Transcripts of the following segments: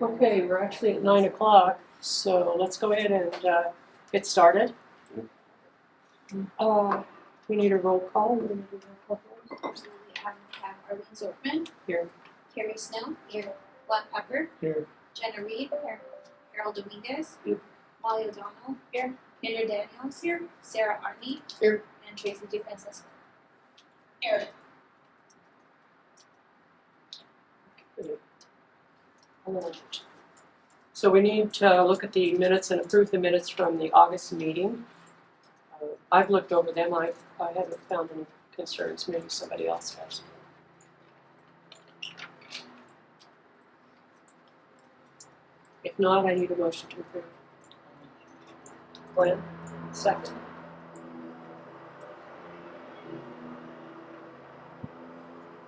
Okay, we're actually at 9 o'clock, so let's go ahead and get started. We need a roll call. We're gonna do a roll call. We have Arlene Zorkman. Here. Carrie Snow. Here. Glenn Pepper. Here. Jenna Reed. Here. Harold Dominguez. Here. Molly O'Donnell. Here. Kendra Daniels. Here. Sarah Arney. Here. And Tracy DeFrancisco. Here. So we need to look at the minutes and approve the minutes from the August meeting. I've looked over them. I haven't found any concerns. Maybe somebody else has. If not, I need a motion to approve. Glenn, second.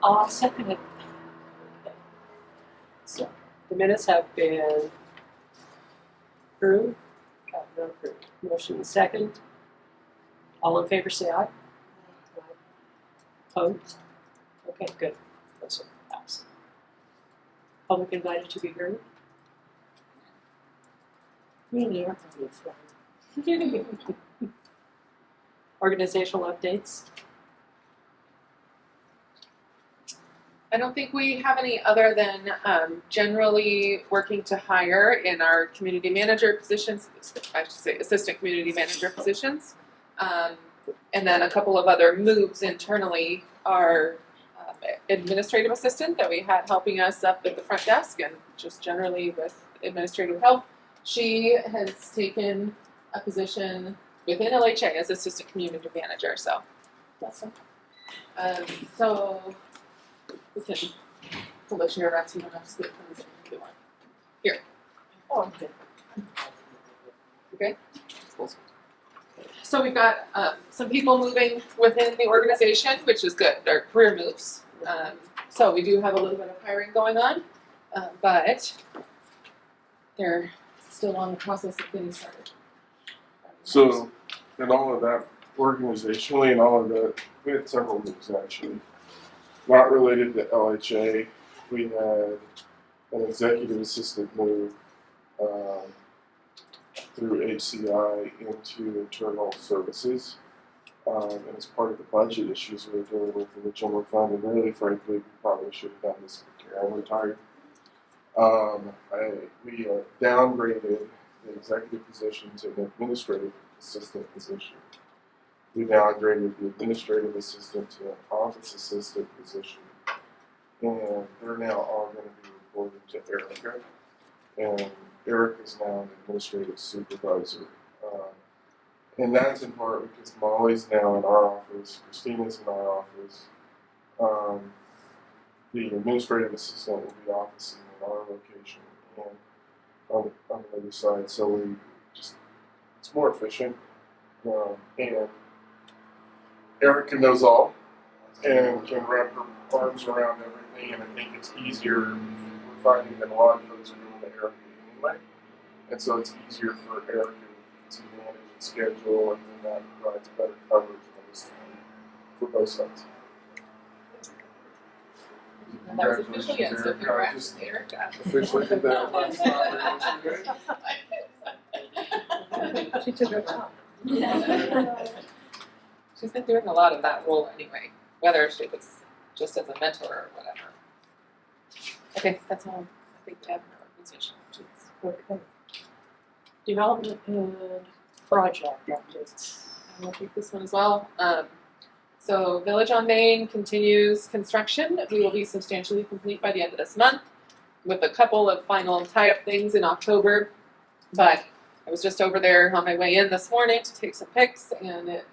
I'll second it. So the minutes have been approved. Not approved. Motion second. All in favor say aye. Aye. Opposed? Okay, good. Those are passed. Public invited to be heard. Really are having fun. Organizational updates. I don't think we have any other than generally working to hire in our community manager positions, I should say assistant community manager positions. And then a couple of other moves internally. Our administrative assistant that we had helping us up at the front desk and just generally with administrative help. She has taken a position within LHA as assistant community manager, so that's so we can pull the chair back so you don't have to sleep from the one. Here. Oh, okay. Okay. So we've got some people moving within the organization, which is good. They're career moves. So we do have a little bit of hiring going on, but they're still on the process of getting started. So, in all of that, organizationally and all of that, we had several moves actually. Not related to LHA, we had an executive assistant move through HCI into internal services. And as part of the budget issues we were dealing with in the general fund, and really frankly, we probably should have done this when Karen retired. We downgraded the executive position to an administrative assistant position. We downgraded the administrative assistant to an office assistant position. And they're now all going to be reported to Erica. And Eric is now an administrative supervisor. And that's in part because Molly's now in our office, Christina's in our office. The administrative assistant will be officing in our location and on the other side. So it's more efficient. And Erica knows all and can wrap her arms around everything, and I think it's easier. We're finding that a lot of folks are doing the Erica anyway, and so it's easier for Erica to manage and schedule, and then that provides better coverage for both sides. And that was official, yes, so congrats to Erica. Officially did that last time yesterday. She took her job. She's been doing a lot of that role anyway, whether she was just as a mentor or whatever. Okay, that's all I think we have in our organization. Okay. Development and project updates. I'll take this one as well. So Village on Main continues construction. We will be substantially complete by the end of this month with a couple of final tie-up things in October. But I was just over there on my way in this morning to take some pics, and it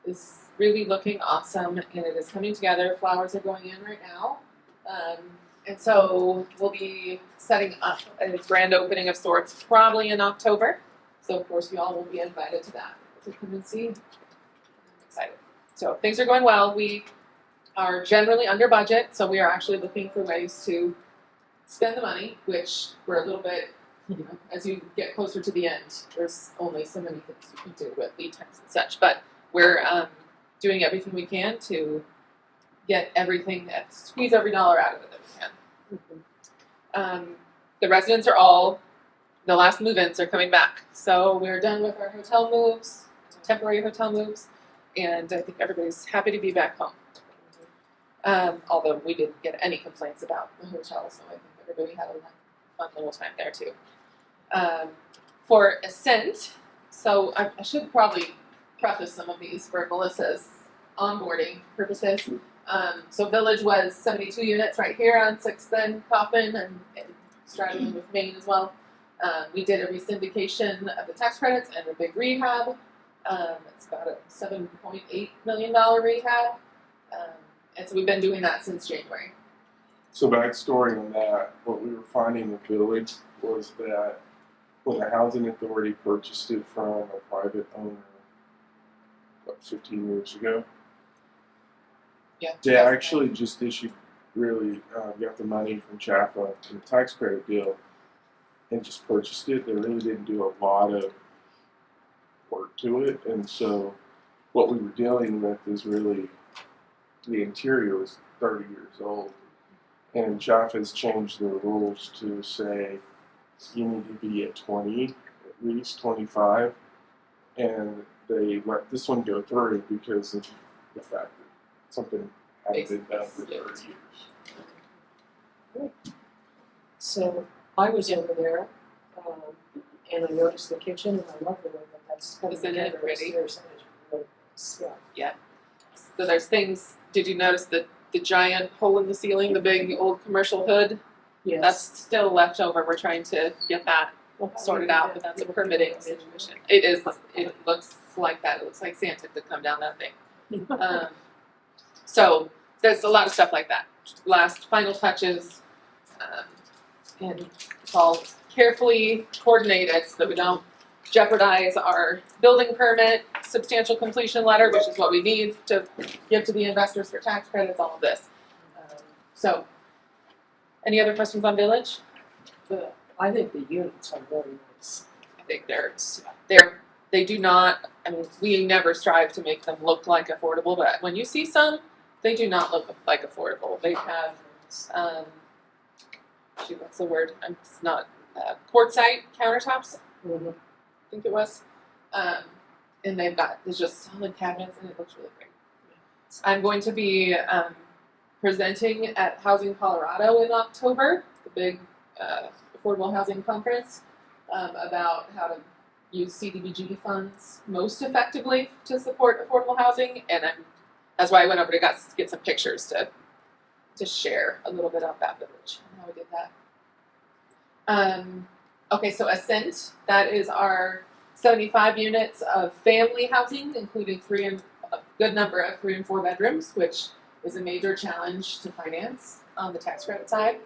is really looking awesome, and it is coming together. Flowers are going in right now. And so we'll be setting up a grand opening of sorts probably in October. So of course you all will be invited to that to come and see. I'm excited. So things are going well. We are generally under budget, so we are actually looking for ways to spend the money, which we're a little bit, as you get closer to the end, there's only so many things you can do with lead times and such. But we're doing everything we can to get everything, squeeze every dollar out of it that we can. the residents the last move-ins are coming back. So we're done with our hotel moves, temporary hotel moves, and I think everybody's happy to be back home. Although we didn't get any complaints about the hotel, so I think everybody had a fun little time there too. For Ascent, so I should probably preface some of these for Melissa's onboarding purposes. So Village was 72 units right here on 6th and Coffin and straddling with Main as well. We did a resyndication of the tax credits and a big rehab. It's about a $7.8 million rehab. And so we've been doing that since January. So backstory on that, what we were finding with Village was that when the Housing Authority purchased it from a private owner, 15 years ago, Yeah. they actually just issued got the money from CHAFA in the tax credit deal and just purchased it. They really didn't do a lot of work to it. And so what we were dealing with is really the interior was 30 years old. And CHAFA has changed their rules to say you need to be at 20, at least 25. And they let this one go through because of the fact that something hadn't been done for 30 years. So I was over there, and I noticed the kitchen, and I love the way that that's coming Isn't it together pretty? upstairs, and it's really nice. Yeah. So there's things, did you notice the giant hole in the ceiling, the big old commercial hood? Yes. That's still left over. We're trying to get that sorted out, but that's a permitting situation. It looks like that. It looks like Santa could come down that thing. So there's a lot of stuff like that. Last final touches, and it's all carefully coordinated so that we don't jeopardize our building permit, substantial completion letter, which is what we need to give to the investors for tax credits, all of this. So, any other questions on Village? I think the units are very nice. I think they do not, I mean, we never strive to make them look like affordable, but when you see some, they do not look like affordable. They have, what's the word? It's not, quartzite countertops, Mm-hmm. I think it was. And there's just solid cabinets and it looks really great. I'm going to be presenting at Housing Colorado in October, the big affordable housing conference, about how to use CDBG funds most effectively to support affordable housing. And that's why I went over to get some pictures to share a little bit about Village and how we did that. Okay, so Ascent, that is our 75 units of family housing, including a good number of 3 and 4 bedrooms, which is a major challenge to finance on the tax credit side.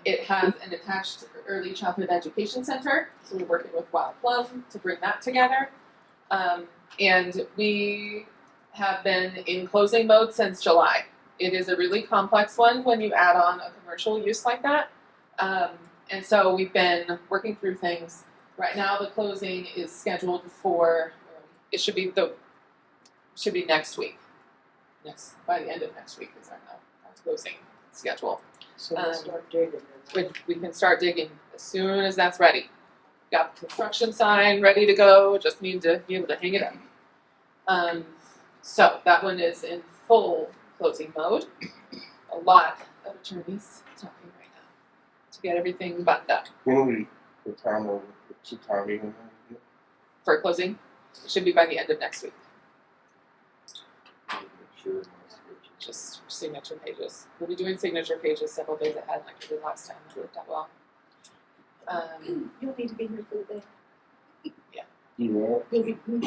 It has an attached early childhood education center, so we're working with Wild Plum to bring that together. And we have been in closing mode since July. It is a really complex one when you add on a commercial use like that. And so we've been working through things. Right now the closing is scheduled for, it should be next week. By the end of next week is our closing schedule. So we'll start digging. We can start digging as soon as that's ready. Got the construction sign ready to go, just need to be able to hang it up. So that one is in full closing mode. A lot of attorneys talking right now to get everything buttoned up. When the timing on that? For closing, it should be by the end of next week. Sure. Just signature pages. We'll be doing signature pages several days ahead like we did last time. That worked out well. You'll need to be here for the bank. You know, You'll be here for the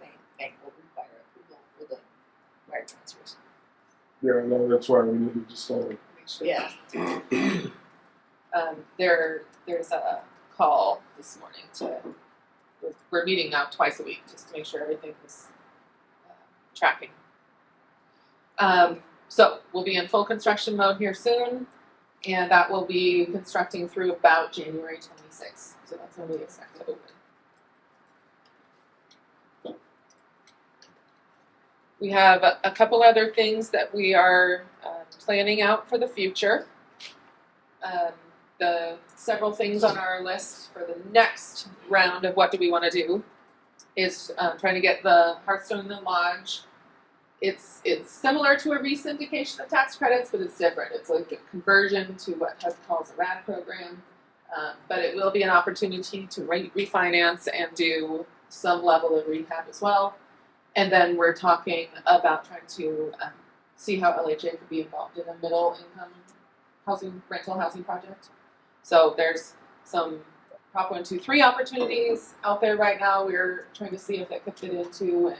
bank. Bank will require approval for the wire transfers. yeah, no, that's why we need to just Make sure. Yeah. There's a call this morning we're meeting now twice a week just to make sure everything is tracking. So we'll be in full construction mode here soon, and that will be constructing through about January 26th. So that's when we expect to open. We have a couple other things that we are planning out for the future. the several things on our list for the next round of what do we want to do is trying to get the Hearthstone and the Lodge. It's similar to a re-syndication of tax credits, but it's different. It's like a conversion to what HUD calls a RAD program, but it will be an opportunity to refinance and do some level of rehab as well. And then we're talking about trying to see how LHA could be involved in a middle income rental housing project. So there's some Prop 123 opportunities out there right now. We're trying to see if it could fit into, and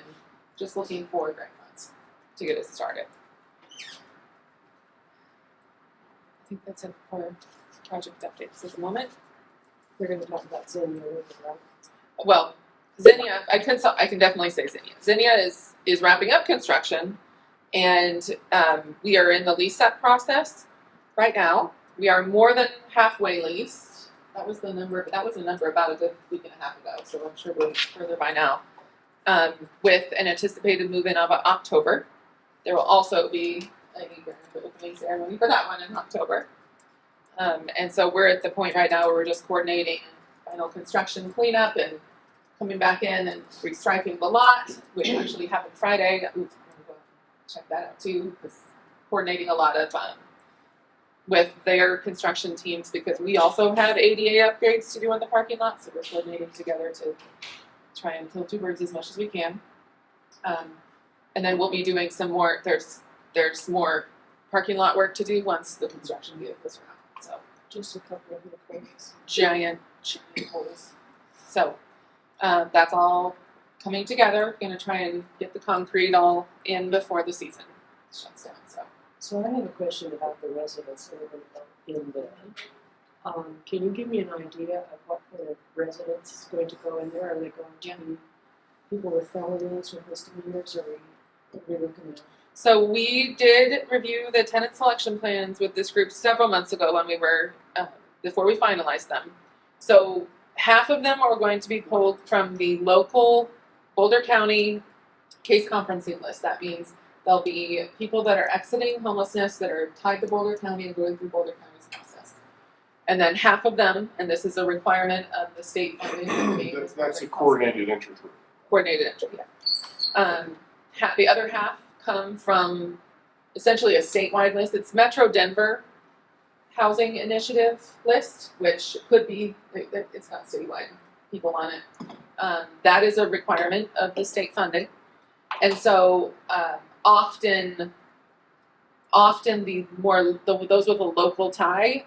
just looking for grant funds to get us started. I think that's it for project updates at the moment. We're going to talk about Zinnia, right? Well, Zinnia, I can definitely say Zinnia. Zinnia is wrapping up construction, and we are in the lease-up process right now. We are more than halfway leased. That was a number about a good week and a half ago, so I'm sure we're further by now. With an anticipated move-in of October. There will also be a grand opening ceremony for that one in October. And so we're at the point right now where we're just coordinating final construction cleanup and coming back in and restriping the lot, which actually happened Friday. Ooh, I'm gonna go check that out too, because coordinating a lot of with their construction teams, because we also have ADA upgrades to do in the parking lot, so we're coordinating together to try and kill two birds as much as we can. And then we'll be doing some more. There's more parking lot work to do once the construction vehicles are out. So Just a couple of little things. giant holes. So that's all coming together. Going to try and get the concrete all in before the season shuts down. So I have a question about the residents that are going to go in there. Can you give me an idea of what kind of residents is going to go in there? Are they going to be people with felonies or misdemeanors, or what are we looking at? So we did review the tenant selection plans with this group several months ago when we were, before we finalized them. So half of them are going to be pulled from the local Boulder County case conferencing list. That means there'll be people that are exiting homelessness that are tied to Boulder County and going through Boulder County's process. And then half of them, and this is a requirement of the state funding. That's a coordinated entry. Coordinated entry, yeah. The other half come from essentially a statewide list. It's Metro Denver Housing Initiative list, which could be, it's got statewide people on it. That is a requirement of the state funding. And so often those with a local tie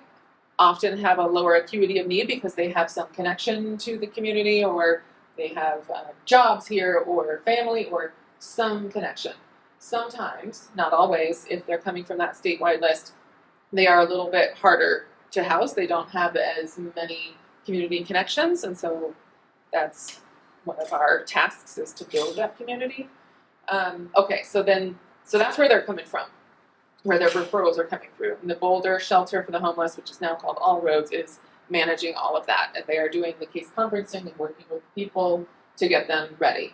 often have a lower acuity of need because they have some connection to the community, or they have jobs here, or family, or some connection. Sometimes, not always, if they're coming from that statewide list, they are a little bit harder to house. They don't have as many community connections, and so that's one of our tasks, is to build that community. Okay, so that's where they're coming from, where their referrals are coming through. And the Boulder Shelter for the Homeless, which is now called All Roads, is managing all of that, and they are doing the case conferencing and working with people to get them ready.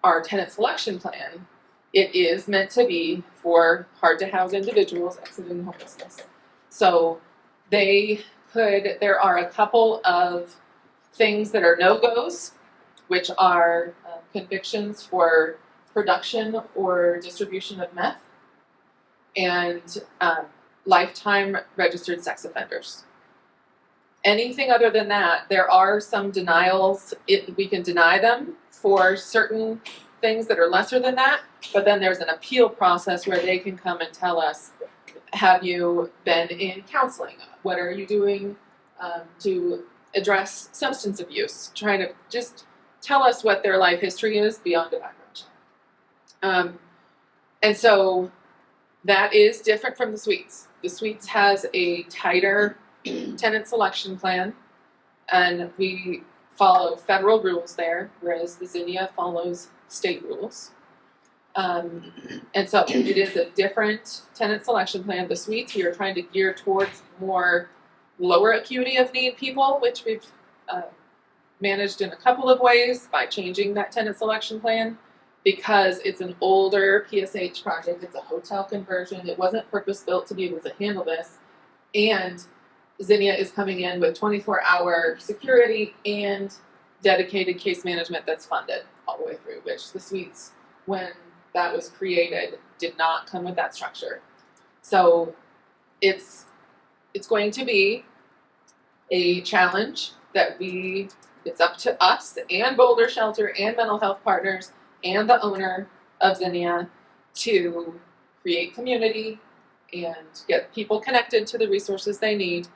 Our tenant selection plan, it is meant to be for hard to house individuals exiting homelessness. So there are a couple of things that are no-goes, which are convictions for production or distribution of meth, and lifetime registered sex offenders. Anything other than that, there are some denials. We can deny them for certain things that are lesser than that, but then there's an appeal process where they can come and tell us, have you been in counseling? What are you doing to address substance abuse? Trying to just tell us what their life history is beyond a background check. And so that is different from the suites. The suites has a tighter tenant selection plan, and we follow federal rules there, whereas the Zinnia follows state rules. And so it is a different tenant selection plan. The suites, we are trying to gear towards more lower acuity of need people, which we've managed in a couple of ways by changing that tenant selection plan, because it's an older PSH project. It's a hotel conversion. It wasn't purpose built to be able to handle this. And Zinnia is coming in with 24-hour security and dedicated case management that's funded all the way through, which the suites, when that was created, did not come with that structure. So it's going to be a challenge that it's up to us and Boulder Shelter and mental health partners and the owner of Zinnia to create community and get people connected to the resources they need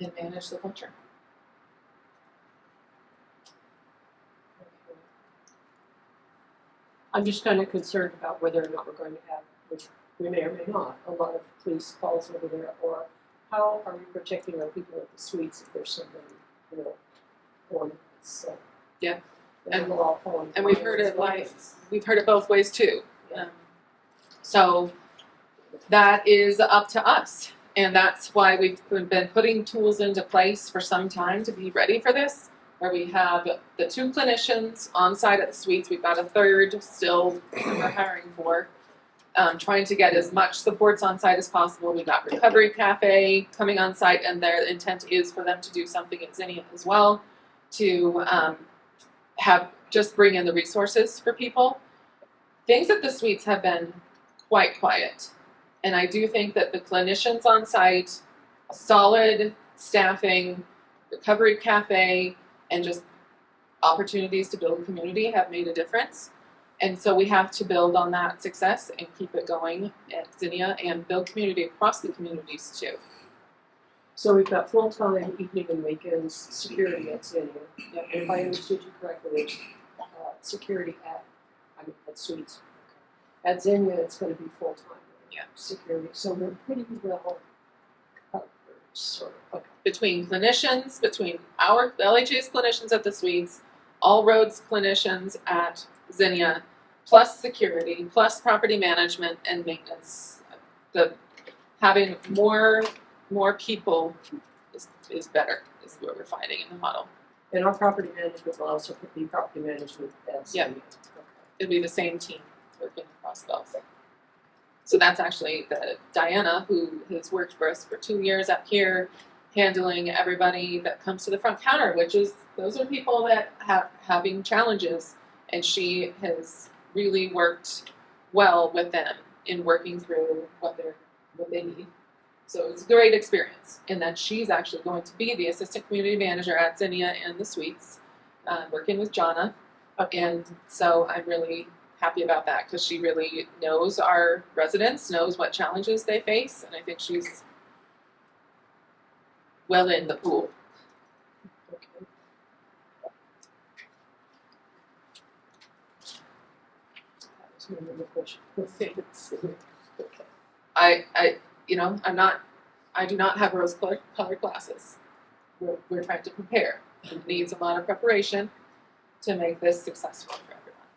and manage the culture. I'm just kind of concerned about whether or not we're going to have, which we may or may not, a lot of police calls over there, or how are we protecting our people at the suites if there's somebody, you know, on so. Yeah. And we'll all fall into And we've line heard as it well. we've heard it both ways too. Yeah. So that is up to us. And that's why we've been putting tools into place for some time to be ready for this, where we have the 2 clinicians on site at the suites. We've got a 3rd still that we're hiring for, trying to get as much supports on site as possible. We've got Recovery Cafe coming on site, and their intent is for them to do something at Zinnia as well to just bring in the resources for people. Things at the suites have been quite quiet. And I do think that the clinicians on site, solid staffing, Recovery Cafe, and just opportunities to build community have made a difference. And so we have to build on that success and keep it going at Zinnia and build community across the communities too. So we've got full-time evening and weekends security at Zinnia. Yeah, and if I understood you correctly, there's security at suites. At Zinnia, it's going to be full-time security. So we're pretty well covered, sort of. Okay. Between clinicians, between our LHA's clinicians at the suites, all roads clinicians at Zinnia, plus security, plus property management and maintenance. Having more people is better, is what we're finding in the model. And our property management will also be property management as Yeah. Zinnia. Okay. It'll be the same team working across both. So that's actually Diana, who has worked for us for 2 years up here, handling everybody that comes to the front counter, those are people that having challenges, and she has really worked well with them in working through what they need. So it's a great experience. And then she's actually going to be the assistant community manager at Zinnia and the suites, working with Jonna. And so I'm really happy about that because she really knows our residents, knows what challenges they face, and I think she's well in the pool. Okay. That was my other question. Okay. I do not have rose-colored glasses. We're trying to prepare. It needs a lot of preparation to make this successful for everyone.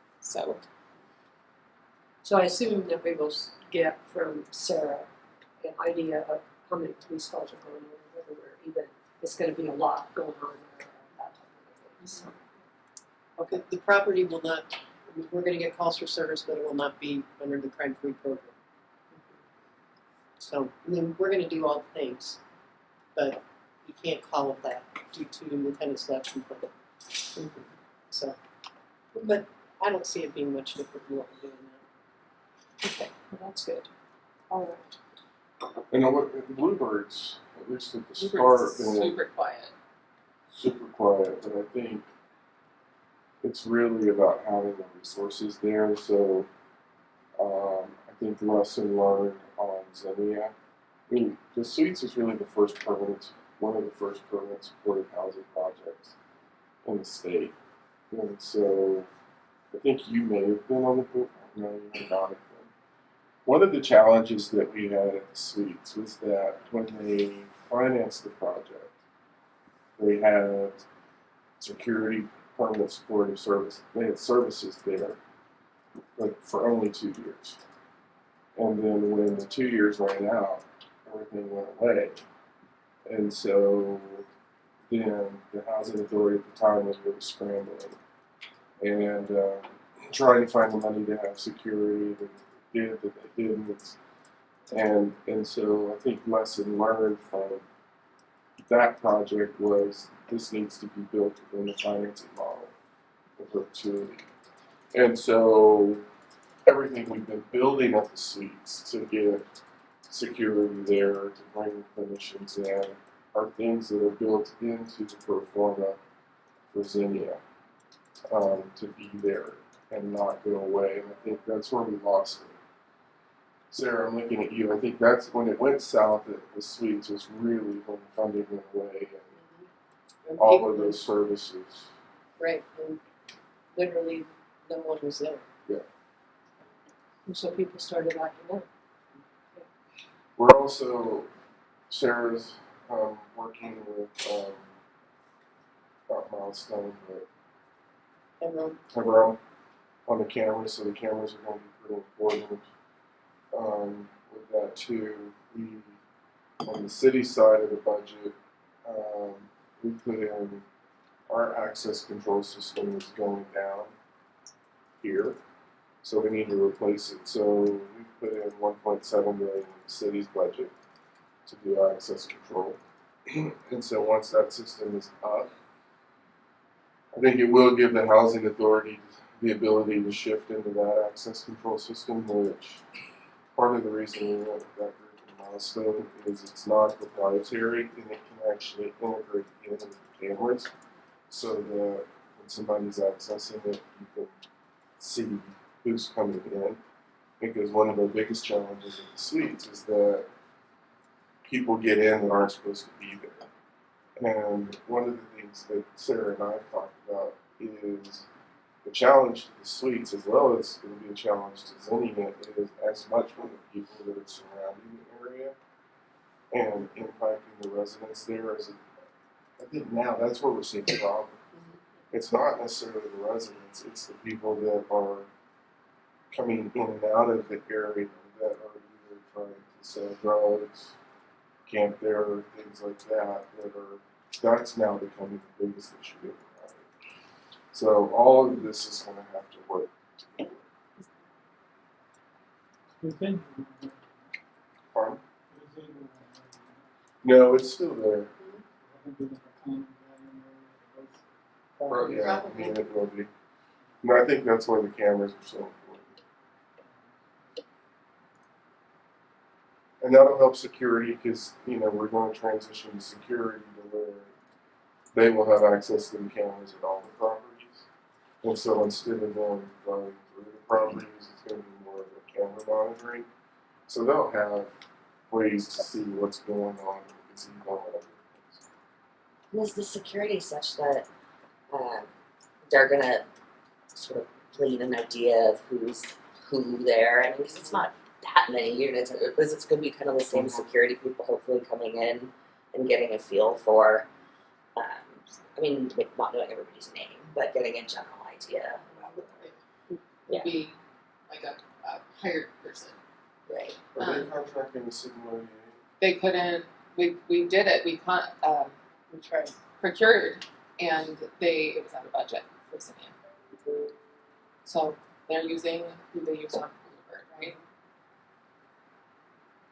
So I assume that we will get from Sarah an idea of how many police calls are going on everywhere, even it's going to be a lot going on there, that type of thing. So, Okay, the property will not, we're gonna get calls for service, but it will not be under the crime-free program. So, I mean, we're gonna do all the things, but you can't call it that due to Lieutenant Slack's complaint. So, but I don't see it being much different than what we're doing now. okay, well, that's good. All right. And the Bluebirds, at least at the start, been Super quiet. super quiet, but I think it's really about having the resources there. So I think lesson learned on Zinnia. I mean, the suites is really one of the first permanent supportive housing projects in the state. And so I think you may have been on the board. No, you may not have been. One of the challenges that we had at the suites was that when they financed the project, they had security, permanent supportive service. They had services there, but for only 2 years. And then when the 2 years ran out, everything went away. And so then the housing authority at the time was really scrambling and trying to find the money to have security that they didn't. And so I think lesson learned from that project was this needs to be built within the financing model in perpetuity. And so everything we've been building at the suites to get security there, to bring clinicians in, are things that are built into the pro forma for Zinnia to be there and not go away. And I think that's where we lost it. Sarah, I'm looking at you. I think that's when it went south at the suites was really when funding went away and all of those services. Right, and literally no one was there. And so people started acting out. We're also, Sarah's working with, not Milestone, but Everyone, on the cameras, so the cameras are going to be pretty important. With that too, we, on the city side of the budget, we put in our access control system is going down here, so we need to replace it. So we put in 1.7 million in the city's budget to do access control. And so once that system is up, I think it will give the housing authority the ability to shift into that access control system, which part of the reason we went with that group in Milestone is it's non-proprietary and it can actually integrate into the cameras so that when somebody's accessing it, you can see who's coming in. Because one of the biggest challenges of the suites is that people get in that aren't supposed to be there. And one of the things that Sarah and I have talked about is the challenge to the suites, as well as it will be a challenge to Zinnia, is as much for the people that are surrounding the area and impacting the residents there. As I think now that's where we're seeing the problem. It's not necessarily the residents, it's the people that are coming in and out of the area that are either trying to sell drugs, camp there, things like that, that's now becoming the biggest issue. So all of this is going to have to work together. Pardon? No, it's still there. Yeah, I mean, it will be. And I think that's why the cameras are so important. And that'll help security because, we're going to transition to security to where they will have access to the cameras at all the properties. And so instead of going through the properties, it's going to be more of a camera monitoring. So they'll have ways to see what's going on with the gazebo and other things. And is the security such that they're gonna sort of glean an idea of who's who there? I mean, because it's not that many units. Is it's going to be kind of the same security people hopefully coming in and getting a feel for, I mean, not knowing everybody's name, but getting a general idea. Would be like a hired person. Right. Are they contracting a similar? They couldn't. We did it. We tried procured, and it was out of budget for Simeon. So they're using who they use on Bluebird, right?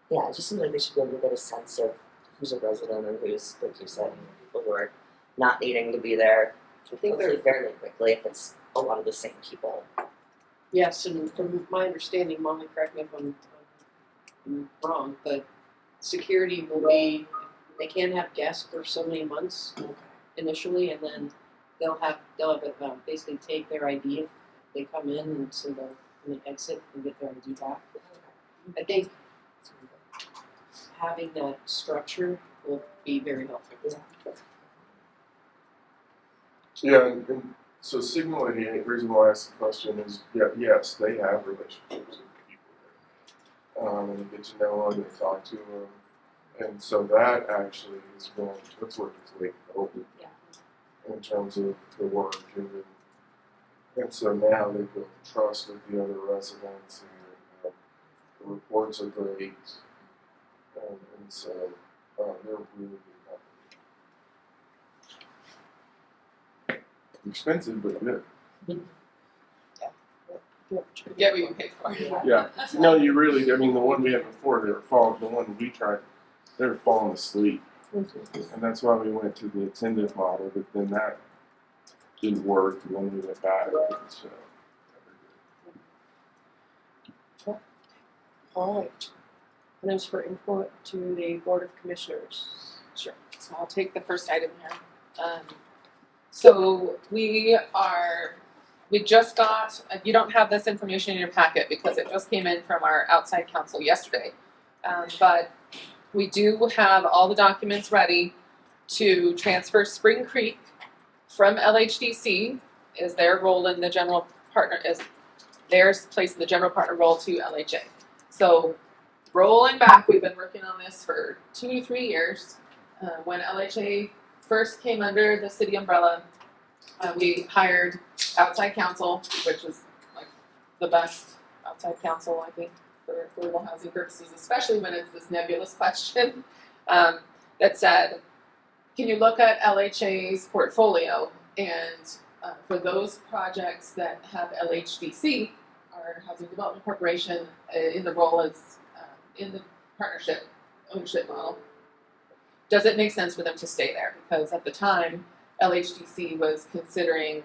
Yeah, it just seems like they should be able to get a sense of who's a resident and who's, like you said, people who are not needing to be there. I think Hopefully fairly quickly if it's a lot of the same people. yes, and from my understanding, Molly, correct me if I'm wrong, but security will be, they can't have guests for so many months initially, and then they'll have basically take their ID if they come in, and so when they exit and get their ID back. I think having that structure will be very helpful. Yeah, and so Signal, the reason why I asked the question is, yes, they have relationships with the people there. And you get to know them, they talk to them. And so that actually is that's worth its weight in gold in terms of the work. And so now they build trust with the other residents, and the reports are great. And so they're really good company. Expensive, but good. you Get what you pay for. Yeah, no, you really, I mean, the one we had before, they were falling, the one we tried, they were falling asleep. And that's why we went to the attendant model, but then that didn't work, and then we went back, so. All right. Items for input to the Board of Commissioners. Sure. So I'll take the first item here. So we just got, you don't have this information in your packet because it just came in from our outside counsel yesterday. But we do have all the documents ready to transfer Spring Creek from LHDC, is their role in the general partner, is their place in the general partner role, to LHA. So rolling back, we've been working on this for 2 to 3 years. When LHA first came under the city umbrella, we hired outside counsel, which is like the best outside counsel, I think, for affordable housing purposes, especially when it's this nebulous question that said, can you look at LHA's portfolio, and for those projects that have LHDC, our Housing Development Corporation, in the role as in the partnership ownership model, does it make sense for them to stay there? Because at the time, LHDC was considering,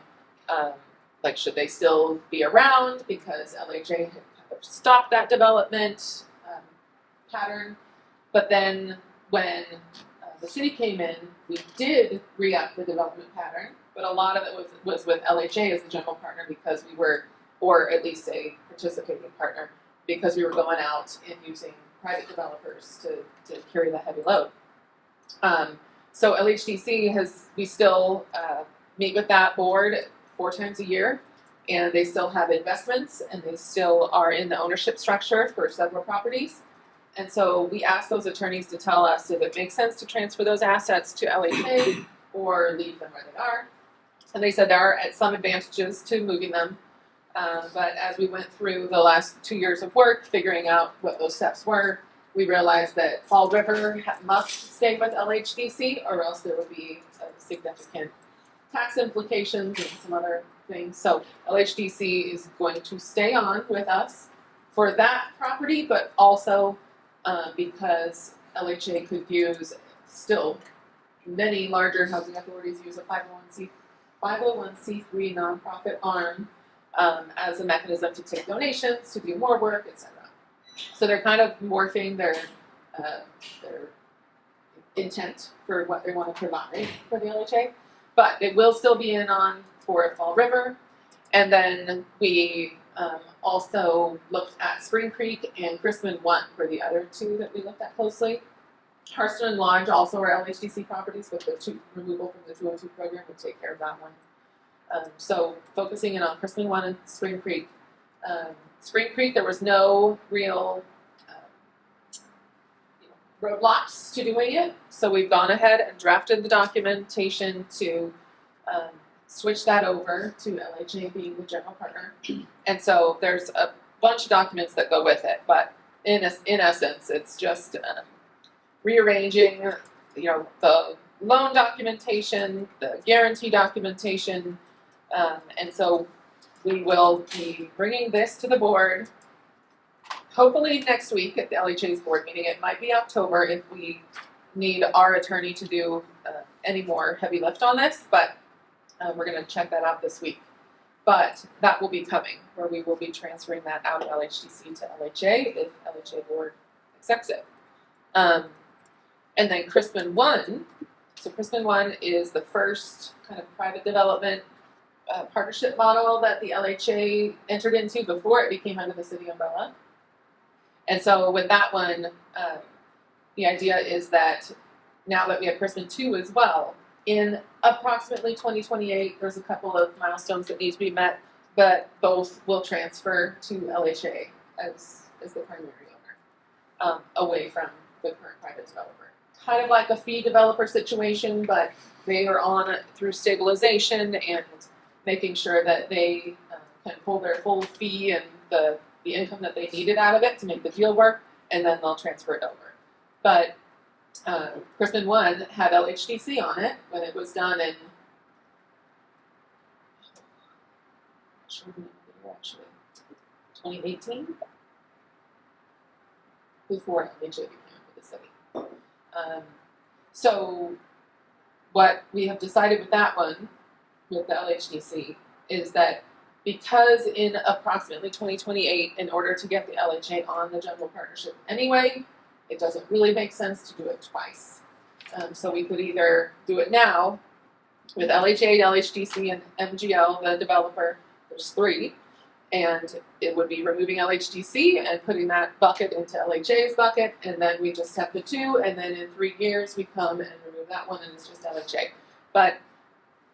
like, should they still be around because LHA had kind of stopped that development pattern. But then when the city came in, we did re-up the development pattern, but a lot of it was with LHA as the general partner because we were, or at least a participating partner, because we were going out and using private developers to carry the heavy load. So LHDC we still meet with that board 4 times a year, and they still have investments, and they still are in the ownership structure for several properties. And so we asked those attorneys to tell us if it makes sense to transfer those assets to LHA or leave them where they are. And they said there are some advantages to moving them. But as we went through the last 2 years of work, figuring out what those steps were, we realized that Fall River must stay with LHDC, or else there would be significant tax implications and some other things. So LHDC is going to stay on with us for that property, but also because LHA could use, still, many larger housing authorities use a 501c3 nonprofit arm as a mechanism to take donations, to do more work, etc. So they're kind of morphing their intent for what they want to provide for the LHA, but it will still be in on for Fall River. And then we also looked at Spring Creek and Chrisman 1 for the other 2 that we looked at closely. Harston and Lodge also are LHDC properties, but the removal from the 202 program would take care of that one. So focusing in on Chrisman 1 and Spring Creek. Spring Creek, there was no real roadblocks to doing it, so we've gone ahead and drafted the documentation to switch that over to LHA being the general partner. And so there's a bunch of documents that go with it, but in essence, it's just rearranging, the loan documentation, the guarantee documentation, and so we will be bringing this to the board hopefully next week at the LHA's board meeting. It might be October if we need our attorney to do any more heavy lift on this, but we're going to check that out this week. But that will be coming, where we will be transferring that out of LHDC to LHA if LHA board accepts it. And then Chrisman 1, so Chrisman 1 is the first kind of private development partnership model that the LHA entered into before it became under the city umbrella. And so with that one, the idea is that now that we have Chrisman 2 as well, in approximately 2028, there's a couple of milestones that need to be met, but both will transfer to LHA as the primary owner, away from the current private developer. Kind of like a fee developer situation, but they are on through stabilization and making sure that they can pull their full fee and the income that they needed out of it to make the deal work, and then they'll transfer it over. But Chrisman 1 had LHDC on it when it was done in, actually, 2018, before LHA became for the city. So what we have decided with that one, with the LHDC, is that because in approximately 2028, in order to get the LHA on the general partnership anyway, it doesn't really make sense to do it twice. So we could either do it now with LHA, LHDC, and MGL, the developer. There's 3, and it would be removing LHDC and putting that bucket into LHA's bucket, and then we just have the 2, and then in 3 years we come and remove that one, and it's just LHA. But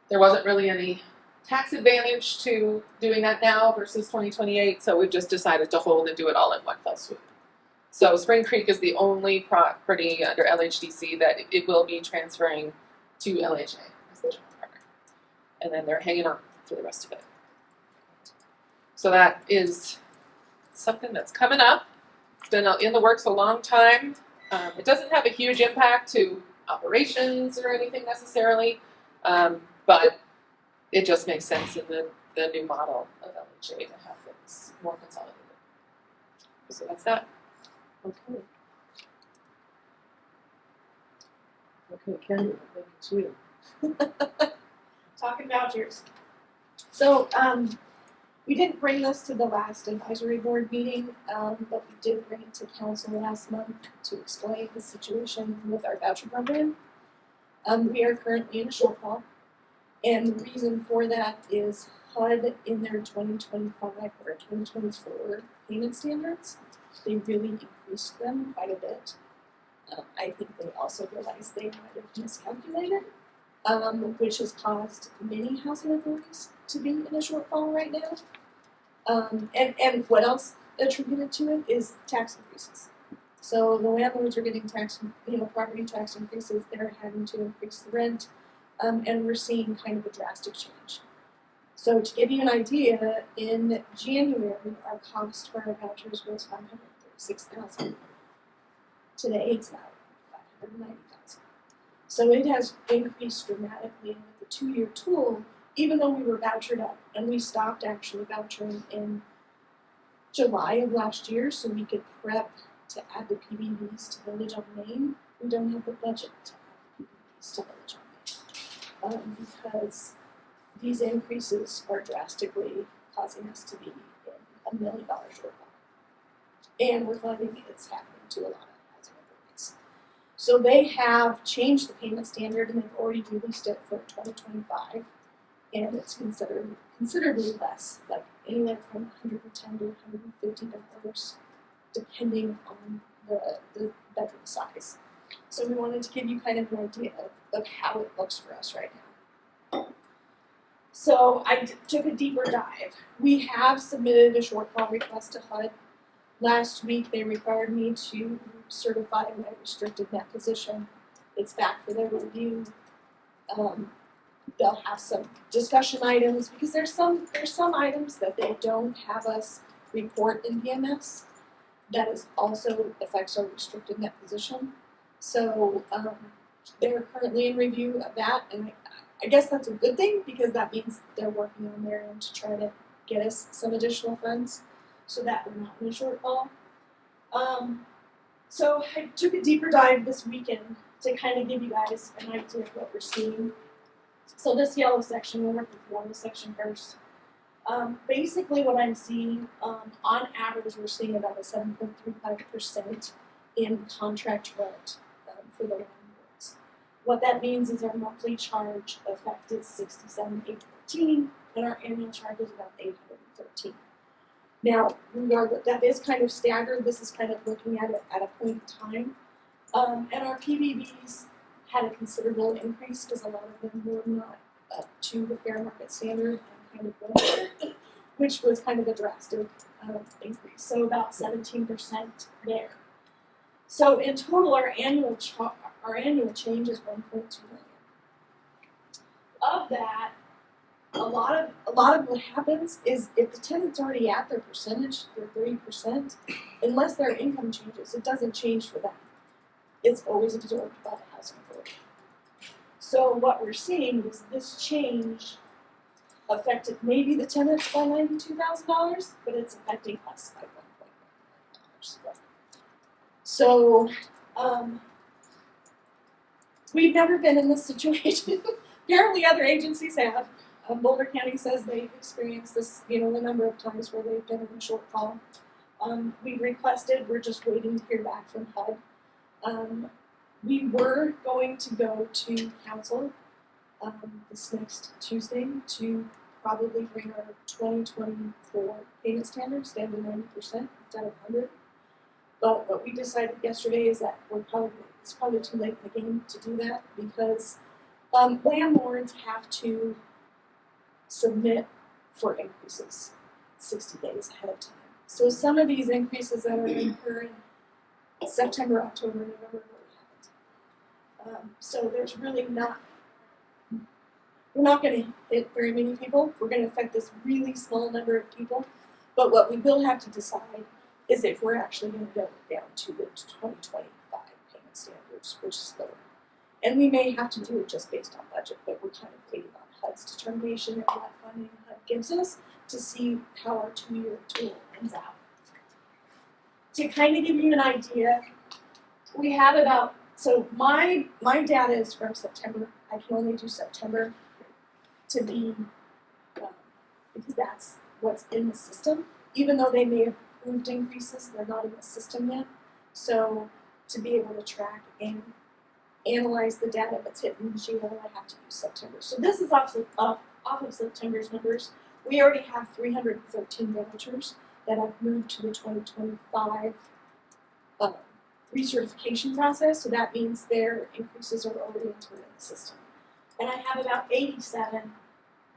there wasn't really any tax advantage to doing that now versus 2028, so we've just decided to hold and do it all in one fell swoop. So Spring Creek is the only property under LHDC that it will be transferring to LHA as the general partner. And then they're hanging on for the rest of it. So that is something that's coming up. It's been in the works a long time. It doesn't have a huge impact to operations or anything necessarily, but it just makes sense in the new model of LHA to have things more consolidated. So that's that. Okay. Okay, Ken, I think it's you. Talking vouchers. So, we didn't bring this to the last advisory board meeting, but we did bring it to council last month to explain the situation with our voucher program. We are currently in a shortfall, and the reason for that is HUD in their 2025 or 2024 payment standards, they really increased them quite a bit. I think they also realized they might have miscalculated, which has caused many housing authorities to be in a shortfall right now. And what else attributed to it is tax increases. So the landlords are getting property tax increases, they're having to increase the rent, and we're seeing kind of a drastic change. So to give you an idea, in January, our cost for our vouchers was $536,000. Today it's now $590,000. So it has increased dramatically, and with the 2-year tool, even though we were vouchered up, and we stopped actually vouchering in July of last year so we could prep to add the PBVs to Village on Main, we don't have the budget to add the PBVs to Village on Main because these increases are drastically causing us to be in $1 million shortfall. And we're finding it's happening to a lot of housing authorities. So they have changed the payment standard and they've already released it for 2025. And it's considerably less, like anywhere from $110 to $150, depending on the bedroom size. So we wanted to give you kind of an idea of how it looks for us right now. So I took a deeper dive. We have submitted a shortfall request to HUD. Last week they required me to certify my restricted net position. It's back for their review. They'll have some discussion items because there's some items that they don't have us report in VMS that is also affects our restricted net position. So they're currently in review of that, and I guess that's a good thing because that means they're working on their end to try to get us some additional funds so that we're not in a shortfall. So I took a deeper dive this weekend to kind of give you guys an idea of what we're seeing. So this yellow section, we'll work with the yellow section first. Basically what I'm seeing, on average, we're seeing about a 7.35% in contract rent for the landlords. What that means is our monthly charge effect is $67,814, and our annual charge is about $813. Now, that is kind of staggered. This is kind of looking at it at a point in time. And our PBVs had a considerable increase because a lot of them were not up to the fair market standard and kind of went over, which was kind of a drastic increase. So about 17% there. So in total, our annual change is $1.2 million. Of that, a lot of what happens is if the tenant's already at their percentage, their 30%, unless their income changes, it doesn't change for them. It's always absorbed by the housing authority. So what we're seeing is this change affected maybe the tenants by $92,000, but it's affecting us by $1.1 million. So, we've never been in this situation. Apparently other agencies have. Boulder County says they've experienced this, a number of times where they've been in a shortfall. We've requested, we're just waiting to hear back from HUD. We were going to go to council this next Tuesday to probably bring our 2024 payment standards down to 90% instead of 100. But what we decided yesterday is that it's probably too late in the game to do that because landlords have to submit for increases 60 days ahead of time. So some of these increases that are occurring in September, October, November really haven't. So there's really we're not going to hit very many people. We're going to affect this really small number of people. But what we will have to decide is if we're actually going to go down to the 2025 payment standards, which is lower. And we may have to do it just based on budget, but we're kind of waiting on HUD's determination and what funding HUD gives us to see how our 2-year tool ends out. To kind of give you an idea, we have about, so my data is from September. I can only do September to be, because that's what's in the system. Even though they may have approved increases, they're not in the system yet. So to be able to track and analyze the data that's hitting the GL, I have to use September. So this is off of September's numbers. We already have 313 vouchers that have moved to the 2025 recertification process. So that means their increases are already entered in the system. And I have about 87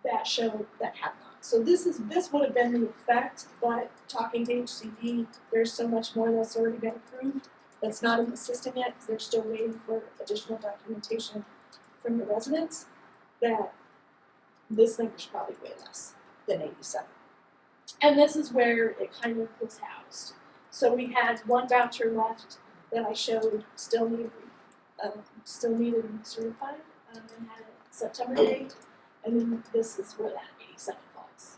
that show that have not. So this would have been the effect, but talking to HCD, there's so much more that's already been approved that's not in the system yet because they're still waiting for additional documentation from the residents that this number's probably way less than 87. And this is where it kind of was housed. So we had one voucher left that I showed still needed to be certified and had a September date, and then this is where that 87 falls.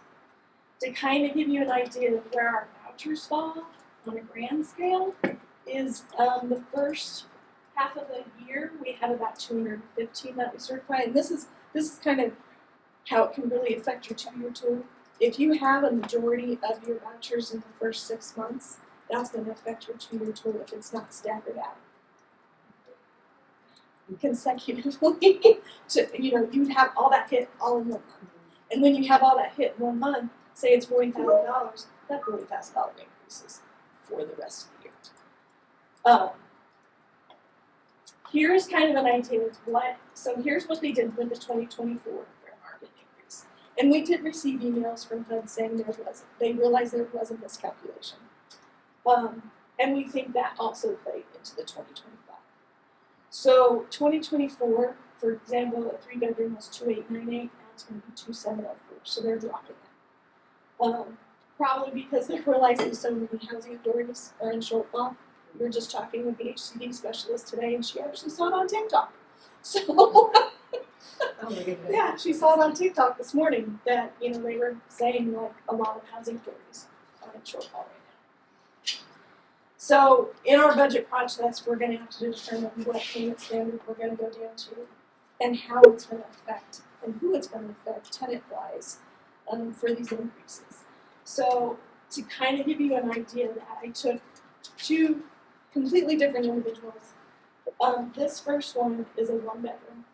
To kind of give you an idea of where our vouchers fall on a grand scale is the first half of the year we had about 215 that we certified, and this is kind of how it can really affect your 2-year tool. If you have a majority of your vouchers in the first 6 months, that's going to affect your 2-year tool if it's not staggered out consecutively. You'd have all that hit all in 1 month. And when you have all that hit in 1 month, say it's $40,000, that $40,000 increases for the rest of the year. Here's kind of an idea of so here's what they did with the 2024 fair market increase. And we did receive emails from HUD saying they realized there was a miscalculation. And we think that also played into the 2025. So 2024, for example, a 3-bedroom was $2,898, now it's going to be $2,704, so they're dropping it. Probably because they're realizing so many housing authorities are in shortfall. We were just talking with the HCD specialist today, and she actually saw it on TikTok. So, yeah, she saw it on TikTok this morning that they were saying like a lot of housing authorities are in shortfall right now. So, in our budget process, we're going to have to determine what payment standard we're going to go down to, and how it's going to affect, and who it's going to affect tenant-wise for these increases. So, to kind of give you an idea of that, I took 2 completely different individuals. This first one is a 1-bedroom.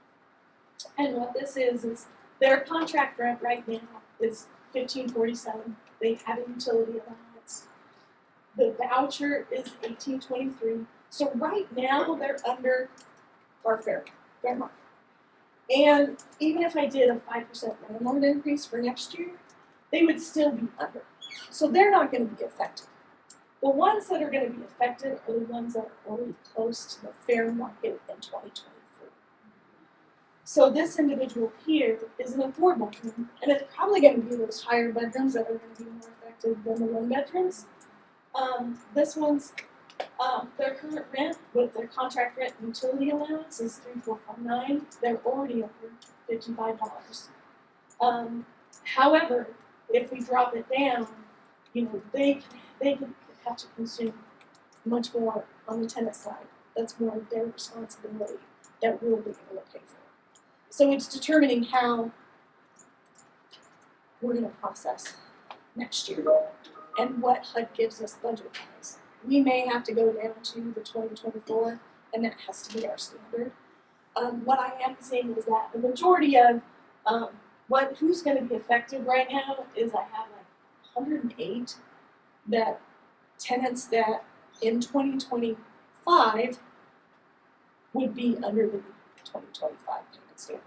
And what this is their contract rent right now is $1,547. They have a utility allowance. The voucher is $1,823. So right now they're under our fair market. And even if I did a 5% landlord increase for next year, they would still be under. So they're not going to be affected. The ones that are going to be affected are the ones that are already close to the fair market in 2024. So this individual here is in a 4-bedroom, and it's probably going to be those higher bedrooms that are going to be more affected than the 1-bedrooms. This one's their current rent with their contract rent and utility allowance is $3,459. They're already over $55. However, if we drop it down, you know, they could have to consume much more on the tenant side. That's more of their responsibility that we'll be able to pay for. So it's determining how we're going to process next year and what HUD gives us budget-wise. We may have to go down to the 2024, and that has to be our standard. What I am saying is that the majority of who's going to be affected right now is I have like 108 that tenants that in 2025 would be under the 2025 payment standard.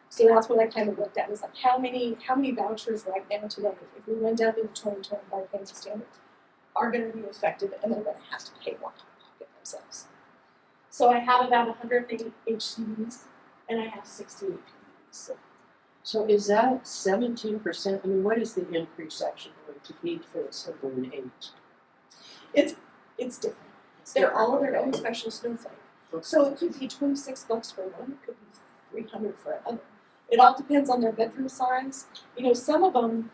So that's what I kind of looked at, is like how many vouchers right now today, if we went down to the 2025 payment standard, are going to be affected and they're going to have to pay more out of pocket themselves. So I have about 108 HCBs and I have 68 PDs. So is that 17%? I mean, what is the increase actually going to be for this 108? It's different. They're all their own special snowflake. So it could be $26 for one, it could be $300 for another. It all depends on their bedroom size. You know, some of them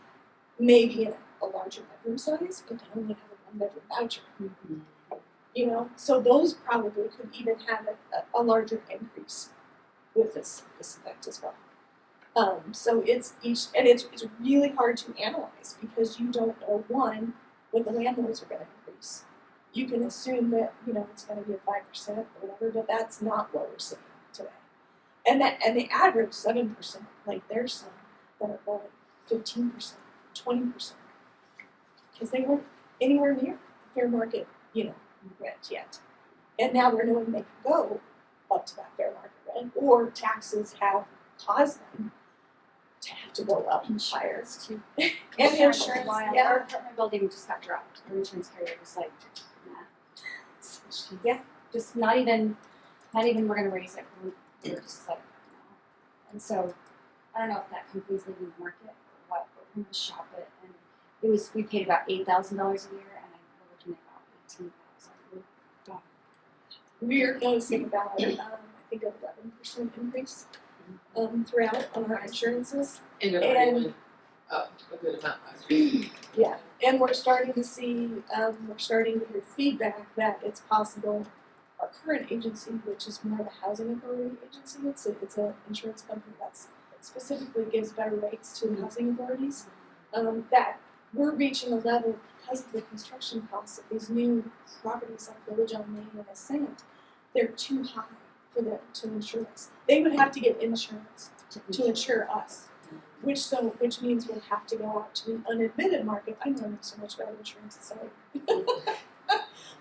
may be in a larger bedroom size, but they only have a one-bedroom voucher. Mm-hmm. You know, so those probably could even have a larger increase with this effect as well. So it's really hard to analyze because you don't know, one, what the landlords are going to increase. You can assume that, you know, it's going to be a 5% or whatever, but that's not what we're seeing today. And the average 7%, like there's some that are going 15%, 20%, because they weren't anywhere near the fair market, you know, rent yet. And now we're knowing they can go up to that fair market rent, or taxes have caused them to have to go up higher. Too. And insurance, yeah. Our apartment building just got dropped. Our insurance carrier was like, nah. Yeah, just not even we're gonna raise it. We're just like, no. And so I don't know if that company's leaving the market or what, but we're gonna shop it. And we paid about $8,000 a year, and we're looking at about $18,000. We're noticing about, I think, 11% increase throughout on our insurances. And it already went up a good amount last year. Yeah, and we're starting to see, we're starting to hear feedback that it's possible our current agency, which is more of a housing authority agency, it's an insurance company that specifically gives better rates to housing authorities, that we're reaching a level because of the construction costs of these new properties like Village on Main and Sept, they're too high for them to insure us. They would have to get insurance to insure us. Which means we'll have to go out to the unadmitted market. I'm learning so much about insurance, sorry.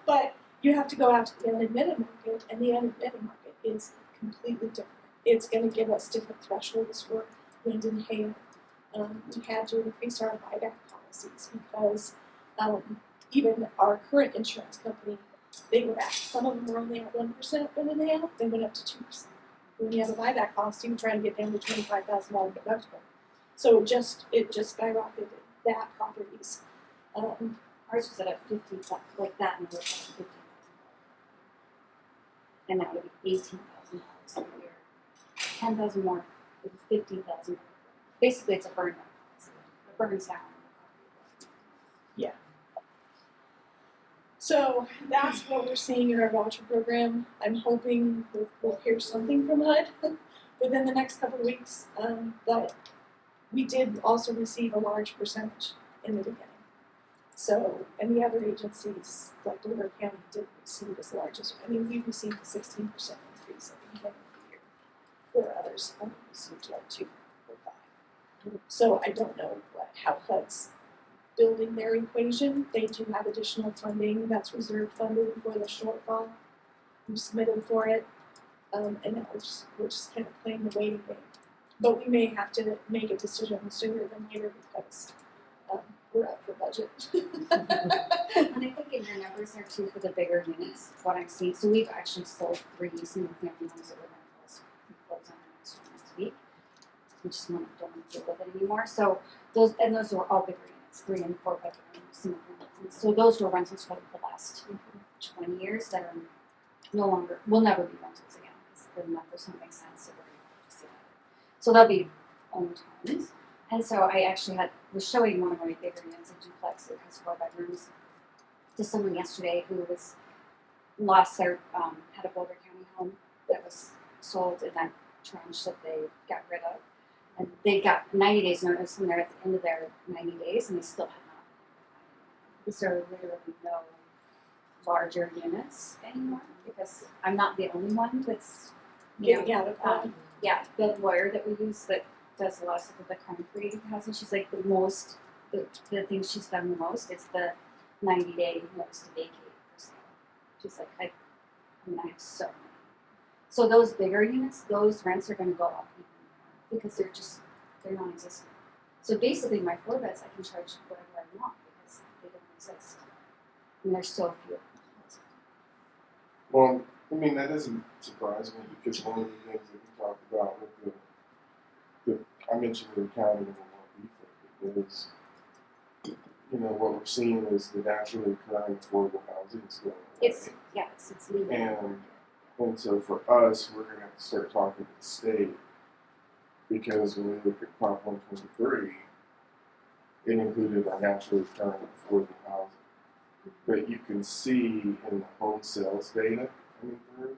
But you have to go out to the unadmitted market, and the unadmitted market is completely different. It's going to give us different thresholds for wind and hail. We had to increase our buyback policies because even our current insurance company, they were at, some of them were only at 1% wind and hail, they went up to 2%. When you have a buyback policy, you're trying to get down to $25,000 deductible. So it just skyrocketed that properties. Ours was at a 50, like that, and it was at $50,000. And that would be $18,000 a year. 10,000 more, it was $15,000. Basically, it's a burn down policy. It burns down. Yeah. So that's what we're seeing in our voucher program. I'm hoping we'll hear something from HUD within the next couple of weeks. But we did also receive a large percentage in the beginning. So, and the other agencies, like Delaware County, did receive as large as, I mean, we received a 16% increase at the beginning of the year, where others only received like 2 or 5. So I don't know how HUD's building their equation. They do have additional funding that's reserve funded for the shortfall. We submitted for it, and now we're just kind of playing the waiting game. But we may have to make a decision sooner than later because we're up for budget. And I think in your numbers there too for the bigger units, what I'm seeing, so we've actually sold 3 single family homes that were rentals. We close on the next one next week. We just don't want to deal with it anymore. So those were all bigger units, 3 and 4 bedroom single family homes. So those were rentals for the last 20 years that are no longer, will never be rentals again because the numbers don't make sense. So they'll be owned homes. And so I actually was showing one of my bigger units, a duplex that has 4 bedrooms, to someone yesterday who lost their, had a Boulder County home that was sold in that tranche that they got rid of. And they got 90 days notice and they're at the end of their 90 days and they still have not been able to find anyone. Because there are literally no larger units anymore, because I'm not the only one that's, you know, Getting out of that. yeah, the lawyer that we use that does a lot of stuff with the concrete housing, she's like the thing she's done the most is the 90-day notice to vacate for sale. She's like, I have so many. So those bigger units, those rents are gonna go up even more because they're non-existent. So basically my 4 beds, I can charge whatever I want because they don't exist. And there's so few. Well, I mean, that doesn't surprise me because one of the things that we talked about with I mentioned the county and the more beef is, you know, what we're seeing is the naturally occurring affordable housing is going away. It's legal. And so for us, we're going to have to start talking to the state because when we look at Prop 123, it included our naturally occurring affordable housing. But you can see in the home sales data coming through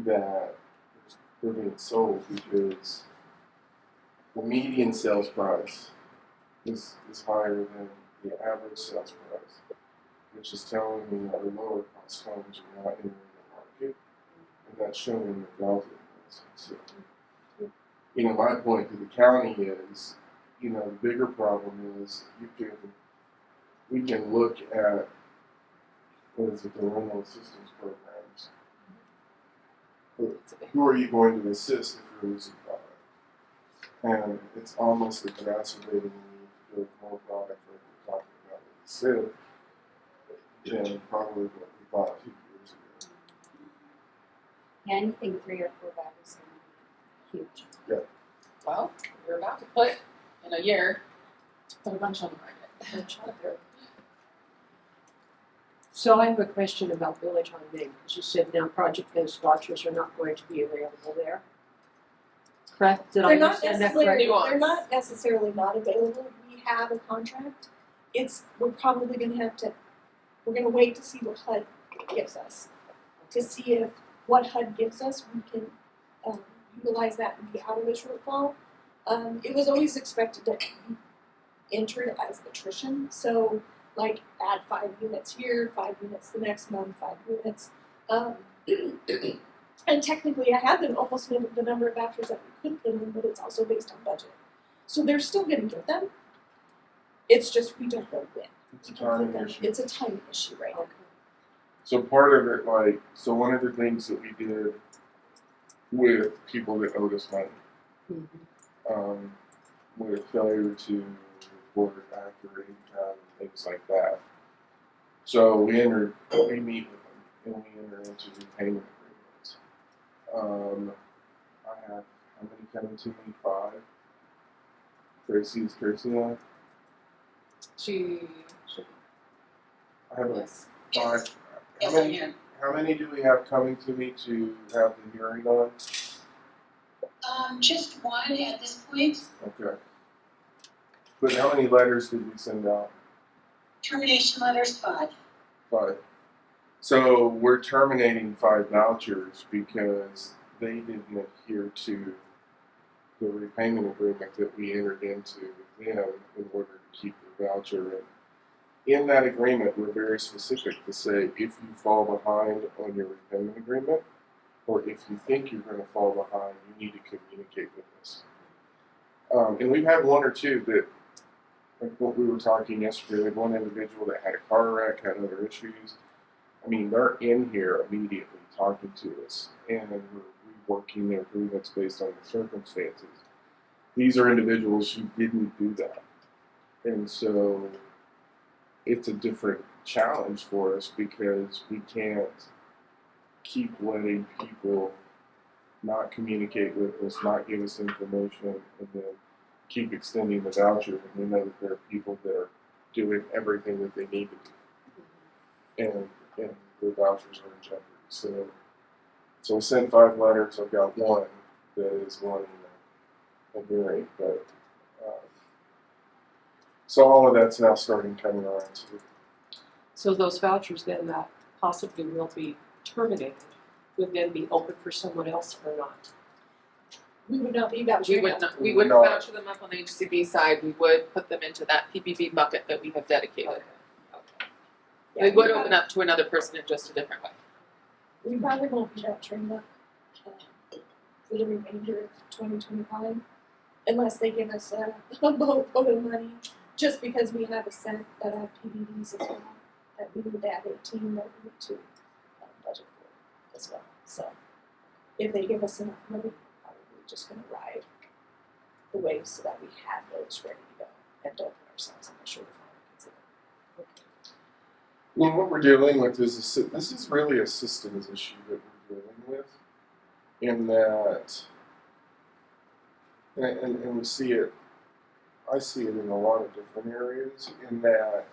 that they're being sold because the median sales price is higher than the average sales price, which is telling me our lower cost homes are not entering the market, and that's showing the delta in this. So, you know, my point to the county is, you know, the bigger problem is we can look at the rental assistance programs. Who are you going to assist if you're losing product? And it's almost exacerbating the need to build more product like we're talking about with the Sept than probably what we thought 2 years ago. Yeah, anything 3 or 4 bed is gonna be huge. Well, we're about to put in a year, put a bunch on the market. So I have a question about Village on Main, because you said now project-based watchers are not going to be available there. Correct? Did I They're not understand that necessarily, correctly? Nuance. they're not necessarily not available. We have a contract. We're probably we're gonna wait to see what HUD gives us. To see if what HUD gives us, we can utilize that and be out of the shortfall. It was always expected to be entered as attrition, so like add 5 units here, 5 units the next month, 5 units. And technically I have almost the number of vouchers that we could put in, but it's also based on budget. So they're still gonna get them. It's just we don't know when. It's a timing issue. It's a timing issue right now. So part of it, so one of the things that we did with people that owed us money, with failure to report accurate income and things like that. So we meet with them and we enter into repayment agreements. I have how many coming to me? 5. Tracy on? I have like 5. How many do we have coming to me to have the hearing on? Just one at this point. Okay. But how many letters did we send out? Termination letters 5. 5. So we're terminating 5 vouchers because they didn't adhere to the repayment agreement that we entered into with them in order to keep the voucher. And in that agreement, we're very specific to say if you fall behind on your repayment agreement, or if you think you're going to fall behind, you need to communicate with us. And we've had 1 or 2 that, like what we were talking yesterday, like one individual that had a car wreck, had other issues. I mean, they're in here immediately talking to us, and we're reworking their agreements based on the circumstances. These are individuals who didn't do that. And so it's a different challenge for us because we can't keep letting people not communicate with us, not give us information, and then keep extending the voucher when we know that there are people that are doing everything that they need to do. And the vouchers are in jeopardy. So I sent 5 letters. I've got 1 that is wanting vary, but, so all of that's now starting coming around too. So those vouchers then that possibly will be terminated would then be open for someone else or not? We would not be We vouchering would out. not, we wouldn't No. voucher them up on the HCB side, we would put them into that PPP bucket that we have dedicated. Yeah, They would we open up to another person in just a different way. We probably won't be vouchering up for the remainder of 2025 unless they give us a boatload of money, just because we have a set that have PBDs as well, that we need to add 18 that we need to budget for as well. So if they give us enough money, we're probably just gonna ride the wave so that we have those ready to go and don't put ourselves on the shortfall. Well, what we're dealing with is this is really a systems issue that we're dealing with, in that, and we see it, I see it in a lot of different areas, in that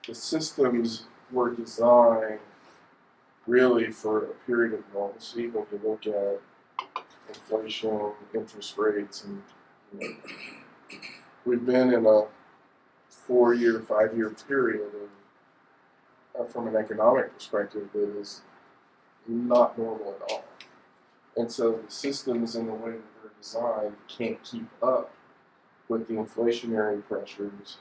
the systems were designed really for a period of normalcy. When you look at inflation, interest rates, and we've been in a 4-year, 5-year period of, from an economic perspective, that is not normal at all. And so the systems and the way that they're designed can't keep up with the inflationary pressures,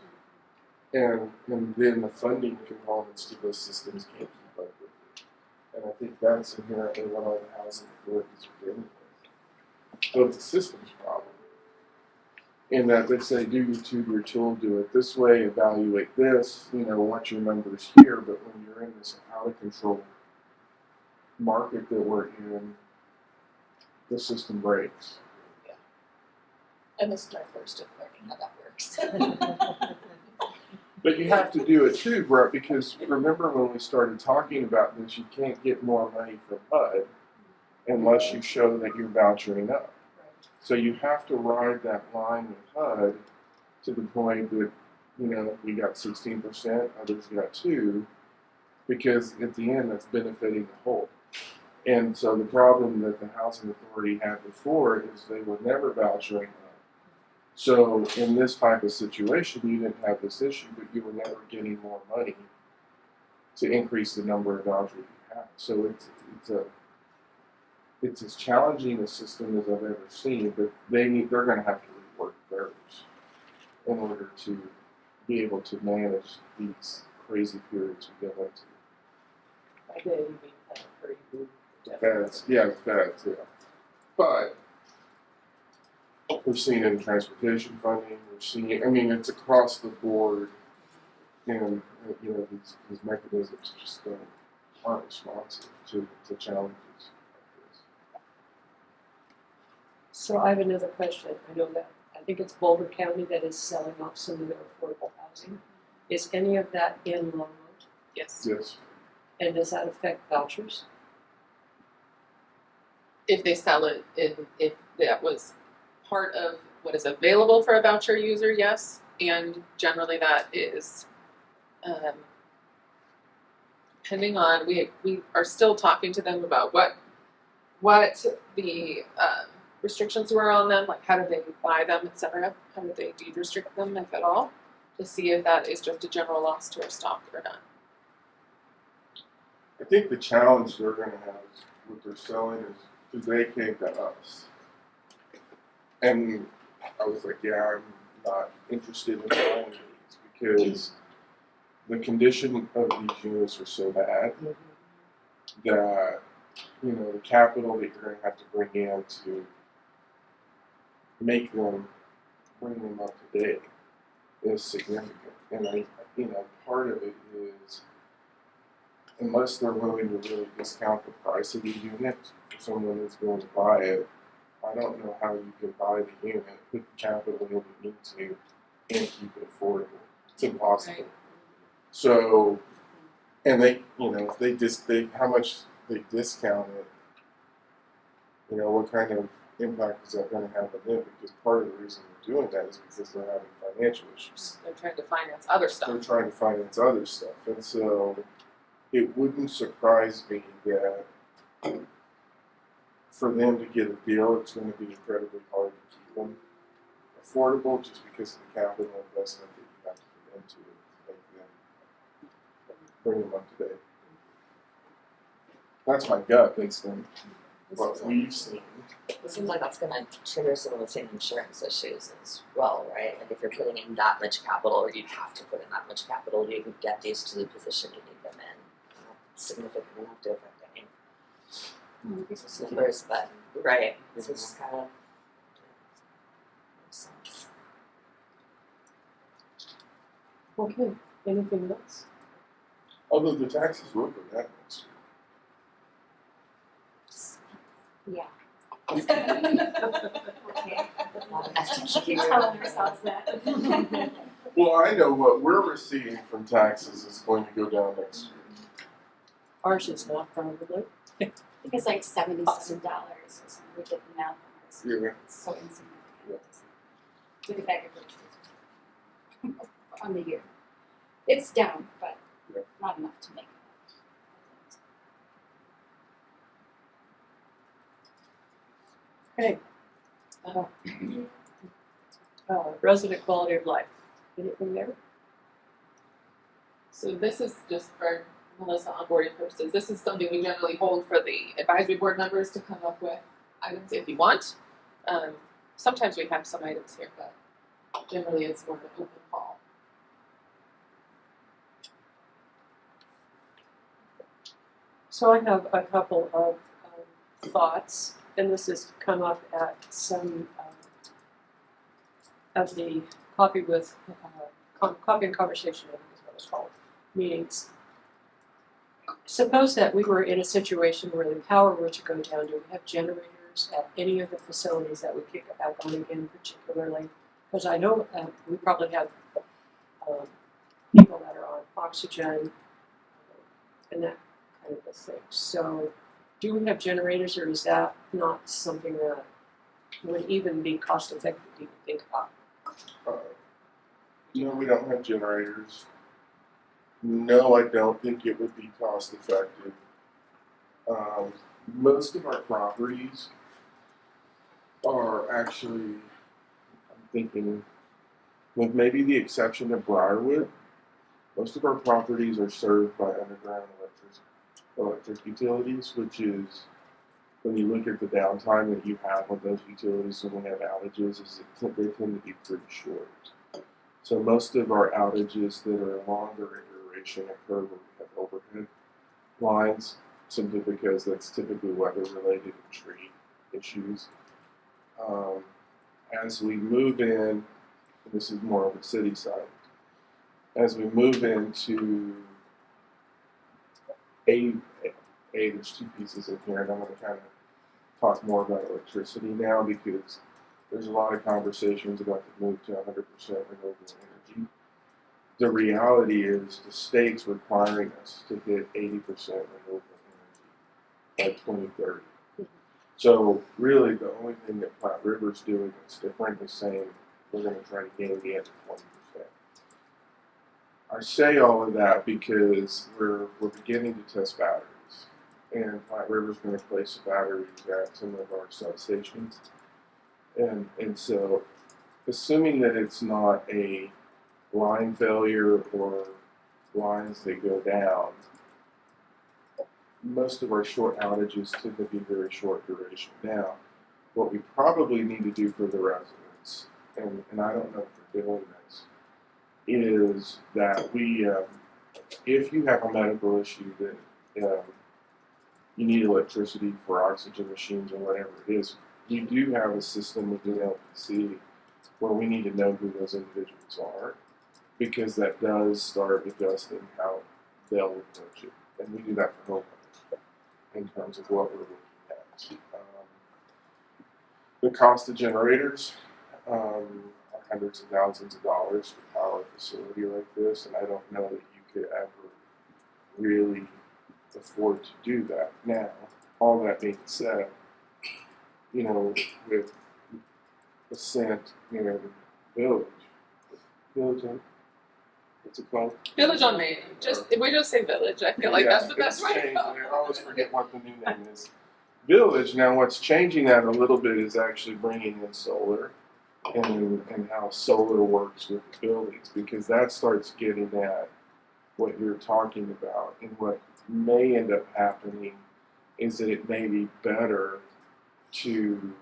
and then the funding components to those systems can't keep up with it. And I think that's inherently what all the housing authorities are dealing with. So it's a systems problem. In that they say, do your two-year tool, do it this way, evaluate this, watch your numbers here, but when you're in this out of control market that we're in, the system breaks. And this is my first of learning how that works. But you have to do it too, Brett, because remember when we started talking about this, you can't get more money from HUD unless you show that you're vouchering up. So you have to ride that line with HUD to the point that, we got 16%, others got 2%, because at the end that's benefiting the whole. And so the problem that the Housing Authority had before is they were never vouchering up. So in this type of situation, you didn't have this issue, but you were never getting more money to increase the number of vouchers you have. So it's as challenging a system as I've ever seen, but they're going to have to rework theirs in order to be able to manage these crazy periods we go into. By then you mean pretty good. The feds, yeah. But we're seeing it in transportation funding. We're seeing it. I mean, it's across the board, and these mechanisms just aren't responsive to challenges like this. So I have another question. I know that, I think it's Boulder County that is selling off some of their affordable housing. Is any of that in Longmont? Yes. Yes. And does that affect vouchers? If they sell it, if that was part of what is available for a voucher user, yes. And generally that is, depending on, we are still talking to them about what the restrictions were on them, like how do they buy them, etc. How do they deed restrict them, if at all, to see if that is just a general loss to our stock or not. I think the challenge they're going to have is what they're selling is because they came to us. And I was like, yeah, I'm not interested in buying these because the condition of these units are so bad that, the capital that you're going to have to bring in to bring them up to date is significant. And part of it is, unless they're willing to really discount the price of the unit for someone that's going to buy it, I don't know how you can buy the unit, put the capital in you need to, and keep it affordable. It's impossible. Right. So, and they how much they discount it, what kind of impact is that going to have on them? Because part of the reason they're doing that is because they're having financial issues. They're trying to finance other stuff. They're trying to finance other stuff, and so it wouldn't surprise me that for them to get a deal, it's going to be incredibly hard to keep them affordable just because of the capital investment that you have to put into it to make them, bring them up to date. That's my gut based on what we've seen. It seems like that's gonna trigger some of the same insurance issues as well, right? Like if you're putting in that much capital, or you have to put in that much capital to even get these to the position you need them in, it's significant enough to affect any numbers, but, right, this is just kind of makes sense. Okay, anything else? Although the taxes will go down next Yeah. Okay. Keep telling ourselves that. year. Well, I know what we're receiving from taxes is going to go down next year. Ours is not probably. I think it's like $77 or something. We did the math on ours. Yeah. It's so insignificant. With the bag of groceries. On the year. It's down, but Yeah. not enough to make it. Okay. Resident quality of life. Anything there? So this is just for Melissa onboarding purposes. This is something we generally hold for the advisory board members to come up with items if you want. Sometimes we have some items here, but generally it's more of an open call. So I have a couple of thoughts, and this has come up at some of the coffee with coffee and conversation, I think is what it's called, meetings. Suppose that we were in a situation where the power were to go down. Do we have generators at any of the facilities that would kick it back on again, particularly? Because I know we probably have people that are on oxygen and that kind of a thing. So do we have generators, or is that not something that would even be cost effective to even think about? No, we don't have generators. No, I don't think it would be cost effective. Most of our properties are actually, I'm thinking, with maybe the exception of Briarwood, most of our properties are served by underground electric utilities, which is, when you look at the downtime that you have on those utilities when we have outages, they tend to be pretty short. So most of our outages that are longer in duration occur when we have overhead lines, simply because that's typically weather related and tree issues. As we move in, and this is more on the city side, as we move into there's two pieces in here, and I'm going to kind of talk more about electricity now because there's a lot of conversations about the move to 100% renewable energy. The reality is the state's requiring us to hit 80% renewable energy by 2030. So really the only thing that Platte River's doing that's different is saying we're going to try to gain the other 20%. I say all of that because we're beginning to test batteries. And Platte River's going to place batteries at some of our substations. And so, assuming that it's not a line failure or lines that go down, most of our short outages tend to be very short duration. Now, what we probably need to do for the residents, and I don't know if we're doing this, is that we, if you have a medical issue that you need electricity for oxygen machines or whatever it is, we do have a system within LPC where we need to know who those individuals are, because that does start adjusting how they'll approach it. And we do that for homeowners in terms of what we're looking at. The cost of generators are hundreds of thousands of dollars to power a facility like this, and I don't know that you could ever really afford to do that. Now, all that being said, you know, with Ascent, you know, the village, what's it called? Village on Main. We just say village. I feel like that's the best it's way to changed. go. I always forget what the new name is. Village. Now, what's changing that a little bit is actually bringing in solar and how solar works with the buildings, because that starts getting at what you're talking about. And what may end up happening is that it may be better to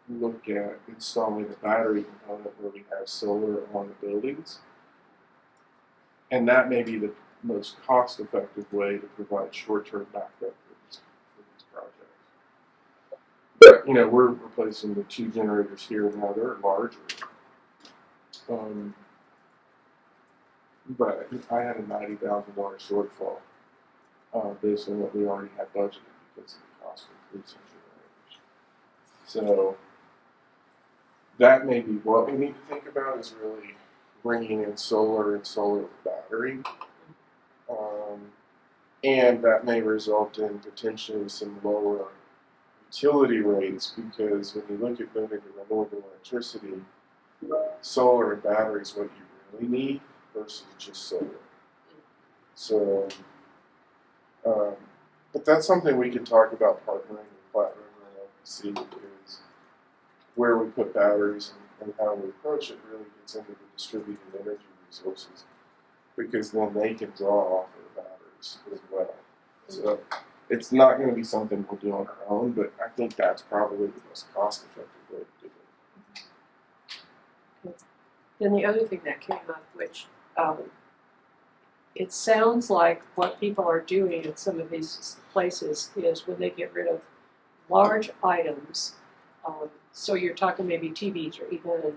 look at installing a battery component where we have solar on the buildings. And that may be the most cost-effective way to provide short-term backup for these projects. But, you know, we're replacing the 2 generators here now. They're larger. But I had a $90,000 shortfall based on what we already had budgeted because of the cost of increasing generators. So that may be what we need to think about, is really bringing in solar and solar with battery. And that may result in potentially some lower utility rates, because when you look at moving to renewable electricity, solar and battery is what you really need versus just solar. So, but that's something we can talk about partnering with Platte River and LPC, because where we put batteries and how we approach it really gets into the distributed energy resources, because then they can draw off of the batteries as well. So it's not going to be something we'll do on our own, but I think that's probably the most cost-effective way to do it. Then the other thing that came up, which it sounds like what people are doing in some of these places is when they get rid of large items, so you're talking maybe TVs or even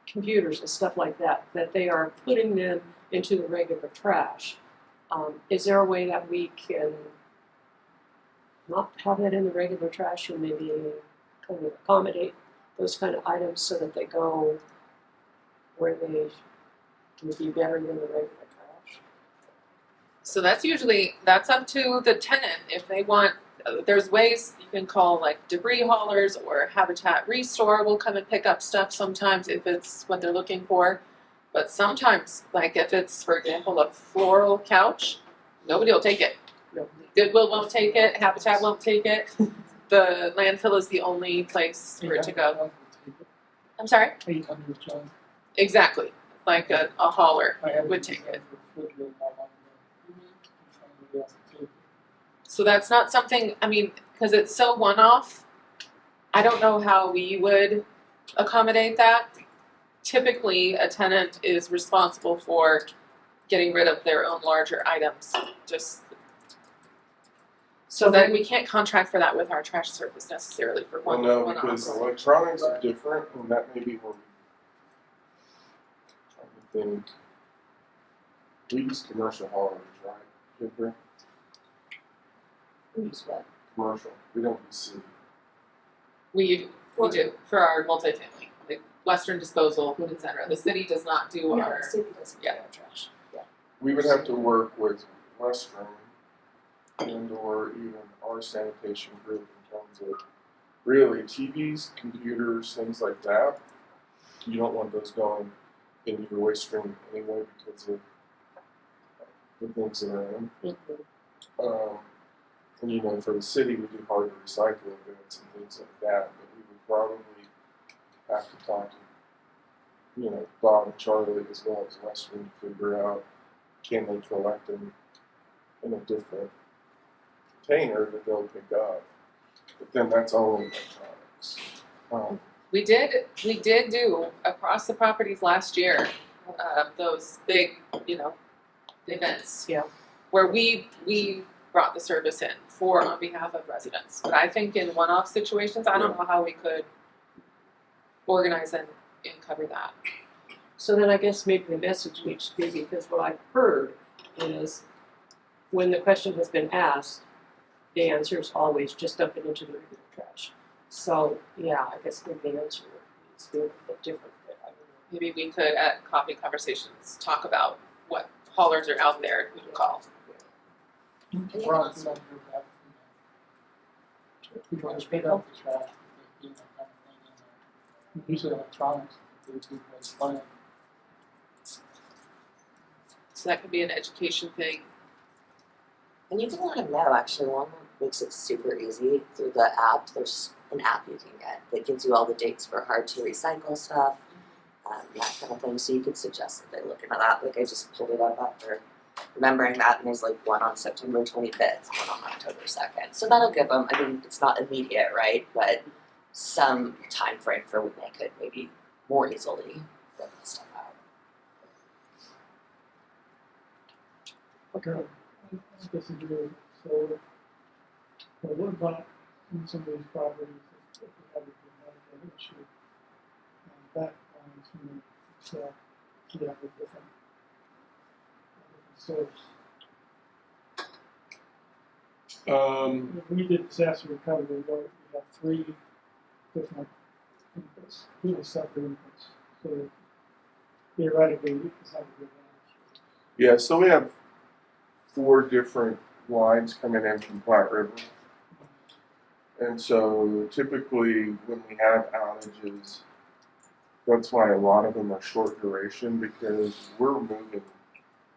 computers and stuff like that, that they are putting them into the regular trash. Is there a way that we can not have that in the regular trash and maybe kind of accommodate those kind of items so that they go where they would be better than the regular trash? So that's up to the tenant if they want. There's ways you can call, like debris haulers or Habitat Restore will come and pick up stuff sometimes if it's what they're looking for. But sometimes, like if it's, for example, a floral couch, nobody will take it. Goodwill won't take it. Habitat won't take it. The landfill is the only place for it to go. I'm sorry? Exactly. Like a hauler would take it. So that's not something, I mean, because it's so one-off, I don't know how we would accommodate that. Typically, a tenant is responsible for getting rid of their own larger items, just so that we can't contract for that with our trash service necessarily for Well, no, one-off. because electronics are different, and that may be where we think we use commercial haulers, right? Different We use what? commercial. We don't use city. We do for our multifamily, like Western Disposal, etc. The city does not do No, our. the city doesn't do Yeah. our trash. Yeah. We would have to work with Western and or even our sanitation group in terms of really TVs, computers, things like that. You don't want those going into your waste stream anyway because of the things that are in. And you know, for the city, we do hard to recycle events and things like that, but we would probably have to talk to, you know, Bob and Charlie as well as Western to figure out, can they collect them in a different container that they'll pick up. But then that's only electronics. We did do across the properties last year, those big, events. Yeah. Where we brought the service in on behalf of residents. But I think in one-off situations, I don't know how we could organize and cover that. So then I guess maybe the message needs to be, because what I've heard is when the question has been asked, the answer is always just dump it into the regular trash. So yeah, I guess maybe the answer needs to be a little bit different. But I don't know. Maybe we could at coffee conversations talk about what haulers are out there we can call. So that could be an education thing. And you can let them know, actually, Longmont makes it super easy through the app. There's an app you can get that gives you all the dates for hard to recycle stuff, that kind of thing. So you could suggest that they look into that. Like I just pulled it up after remembering that, and there's like one on September 25th, one on October 2nd. So that'll give them, I mean, it's not immediate, right? But some time frame for when they could maybe more easily get this stuff out. Okay. I guess you do, so, what about in some of these properties, if we have a medical issue, back lines from the cell, you have a different source. If we did disaster recovery, we have 3 different inputs, 3 separate inputs, so theoretically, it's not a good advantage. Yeah, so we have 4 different lines coming in from Platte River. And so typically when we have outages, that's why a lot of them are short duration, because we're moving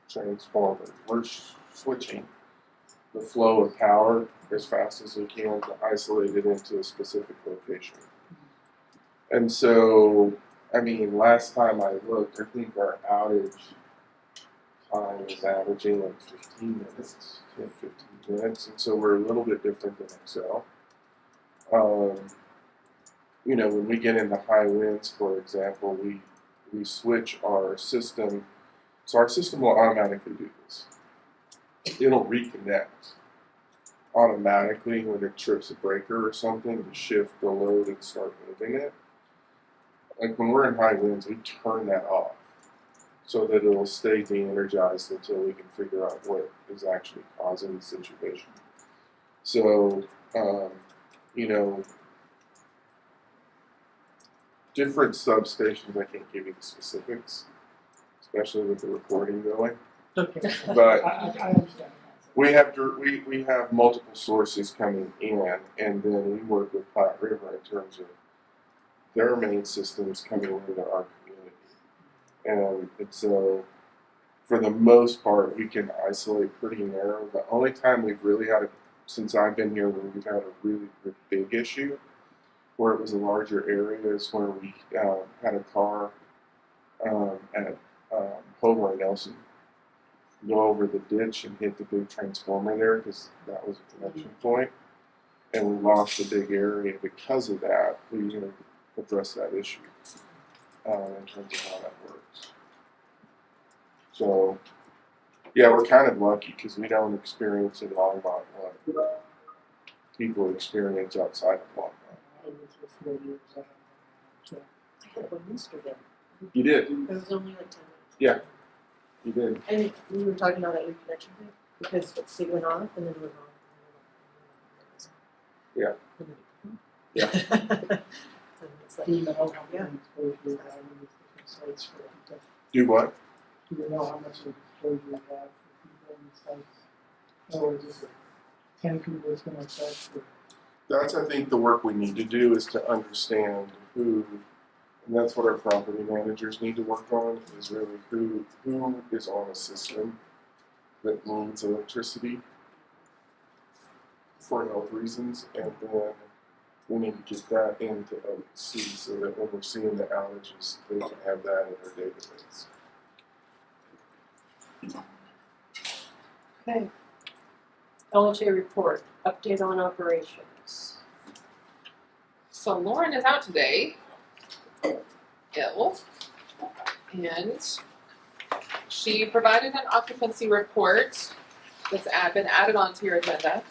transformers. We're switching the flow of power as fast as we can to isolate it into a specific location. And so, I mean, last time I looked, I think our outage time is averaging like 15 minutes, 10, 15 minutes. And so we're a little bit different than Excel. You know, when we get into high winds, for example, we switch our system. So our system will automatically do this. It'll reconnect automatically when it trips a breaker or something to shift the load and start moving it. Like when we're in high winds, we turn that off so that it'll stay de-energized until we can figure out what is actually causing the situation. So, you know, different substations, I can't give you the specifics, especially with the recording going. Okay. But I understand. we have multiple sources coming in, and then we work with Platte River in terms of their main systems coming into our community. And so, for the most part, we can isolate pretty narrow. The only time we've really had since I've been here, where we've had a really big issue, where it was a larger area, is where we had a car at Homer and Nelson go over the ditch and hit the big transformer there, because that was a connection point, and we lost a big area because of that. We address that issue in terms of how that works. So, yeah, we're kind of lucky because we don't experience in Longmont what people experience outside of Longmont. I was for 4 years. So I had one yesterday. You did? It was only like 10 minutes. Yeah, you did. And we were talking about that reconnection thing, because it went off and then it went on. Yeah. And it's like, do you know how yeah. much exposure you have in these different sites for people? Do what? Do you know how much exposure you have for people in these sites? Or is it 10 people it's going to affect? That's, I think, the work we need to do, is to understand who, and that's what our property managers need to work on, is really who is on a system that needs electricity for health reasons, and then we need to get that into LHC so that when we're seeing the outages, they can have that in their database. Okay. LHA report, update on operations. So Lauren is out today, ill, and she provided an occupancy report that's been added onto your agenda.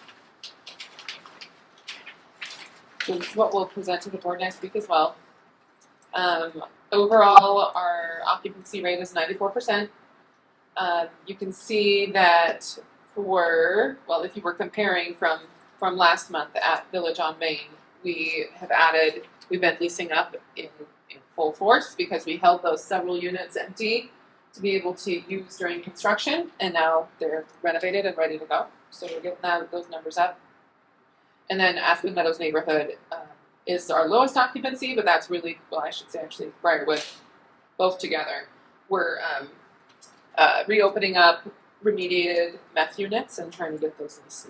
So this is what we'll present to the board next week as well. Overall, our occupancy rate is 94%. You can see that if you were comparing from last month at Village on Main, we've been leasing up in full force because we held those several units empty to be able to use during construction, and now they're renovated and ready to go. So we're getting those numbers up. And then Aspen Meadows neighborhood is our lowest occupancy, but that's really, well, I should say actually Briarwood, both together. We're reopening up remediated meth units and trying to get those leased.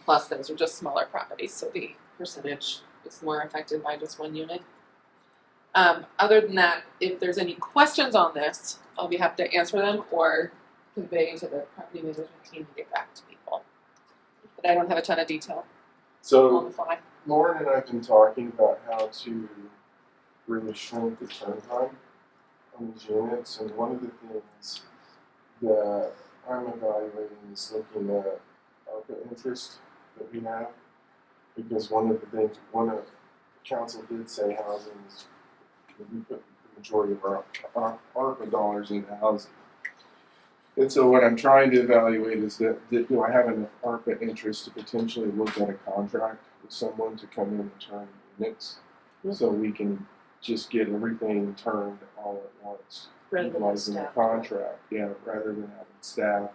Plus, those are just smaller properties, so the percentage is more affected by just one unit. Other than that, if there's any questions on this, I'll be happy to answer them or convey to the property management team to get back to people. But I don't have a ton of detail on So the fly. Lauren and I have been talking about how to really shrink the turn time on these units, and one of the things that I'm evaluating is looking at ARPA interest that we have, because one of the council did say housing is, we put the majority of our ARPA dollars into housing. And so what I'm trying to evaluate is that do I have enough ARPA interest to potentially look at a contract with someone to come in and turn units, so we can just get everything turned all at once, Rather than utilizing the staff. contract, rather than having staff,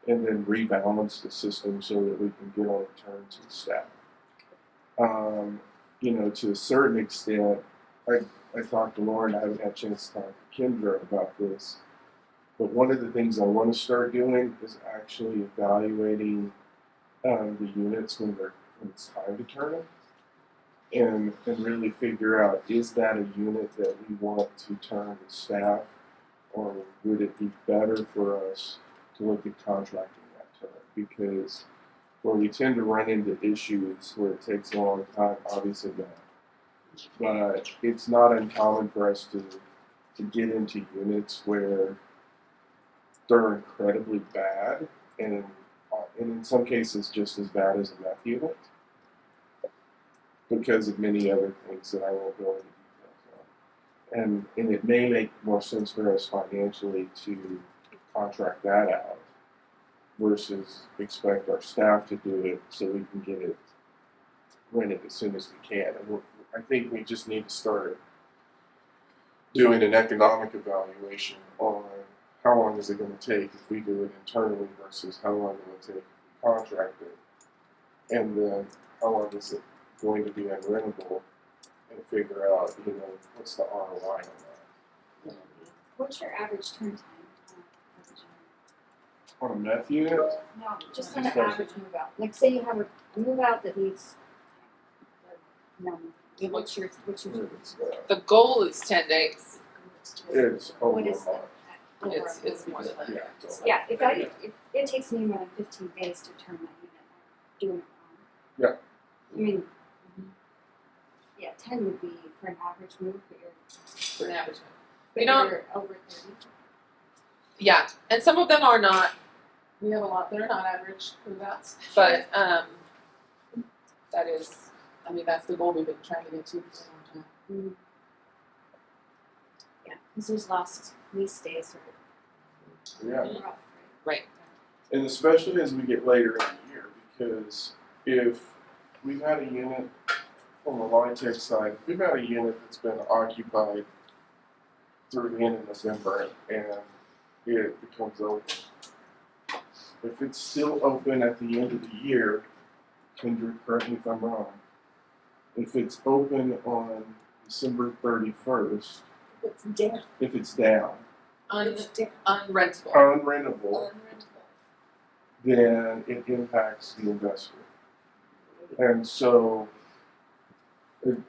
and then rebalance the system so that we can get all the turns to the staff. To a certain extent, I talked to Lauren, I haven't had a chance to talk to Kendra about this, but one of the things I want to start doing is actually evaluating the units when it's time to turn them, and really figure out, is that a unit that we want to turn to staff, or would it be better for us to look at contracting that turn? Because where we tend to run into issues where it takes a long time, obviously not. But it's not uncommon for us to get into units where they're incredibly bad, and in some cases just as bad as a meth unit, because of many other things that I won't go into details on. And it may make more sense for us financially to contract that out versus expect our staff to do it so we can get it rented as soon as we can. And I think we just need to start doing an economic evaluation on how long is it going to take if we do it internally versus how long will it take if we contract it, and then how long is it going to be unrentable, and figure out, what's the ROI on that. What's your average turn time On a meth unit, No, just on an average move out. Like, say you have a move out that needs, what's your The goal is 10 days. it's over what a is month. that? It's more than that. Yeah, it's over. Yeah, if it takes me more than 15 days to turn that unit, I'm doing it wrong. Yeah. I mean, yeah, 10 would be for an average move, but For an average. you're over 30. Yeah, and some of them are not. We have a lot that are not average move-outs, but that is, that's the goal we've been trying to get to for a long time. Yeah, because those last lease days are Yeah. rough. Right. And especially as we get later in the year, because if we've had a unit on the Longtech side, we've had a unit that's been occupied through the end of December and it becomes open. If it's still open at the end of the year, Kendra, correct me if I'm wrong, if it's open on December 31st, It's down. if it's down, Unrentable. unrentable, then it impacts the investor. And so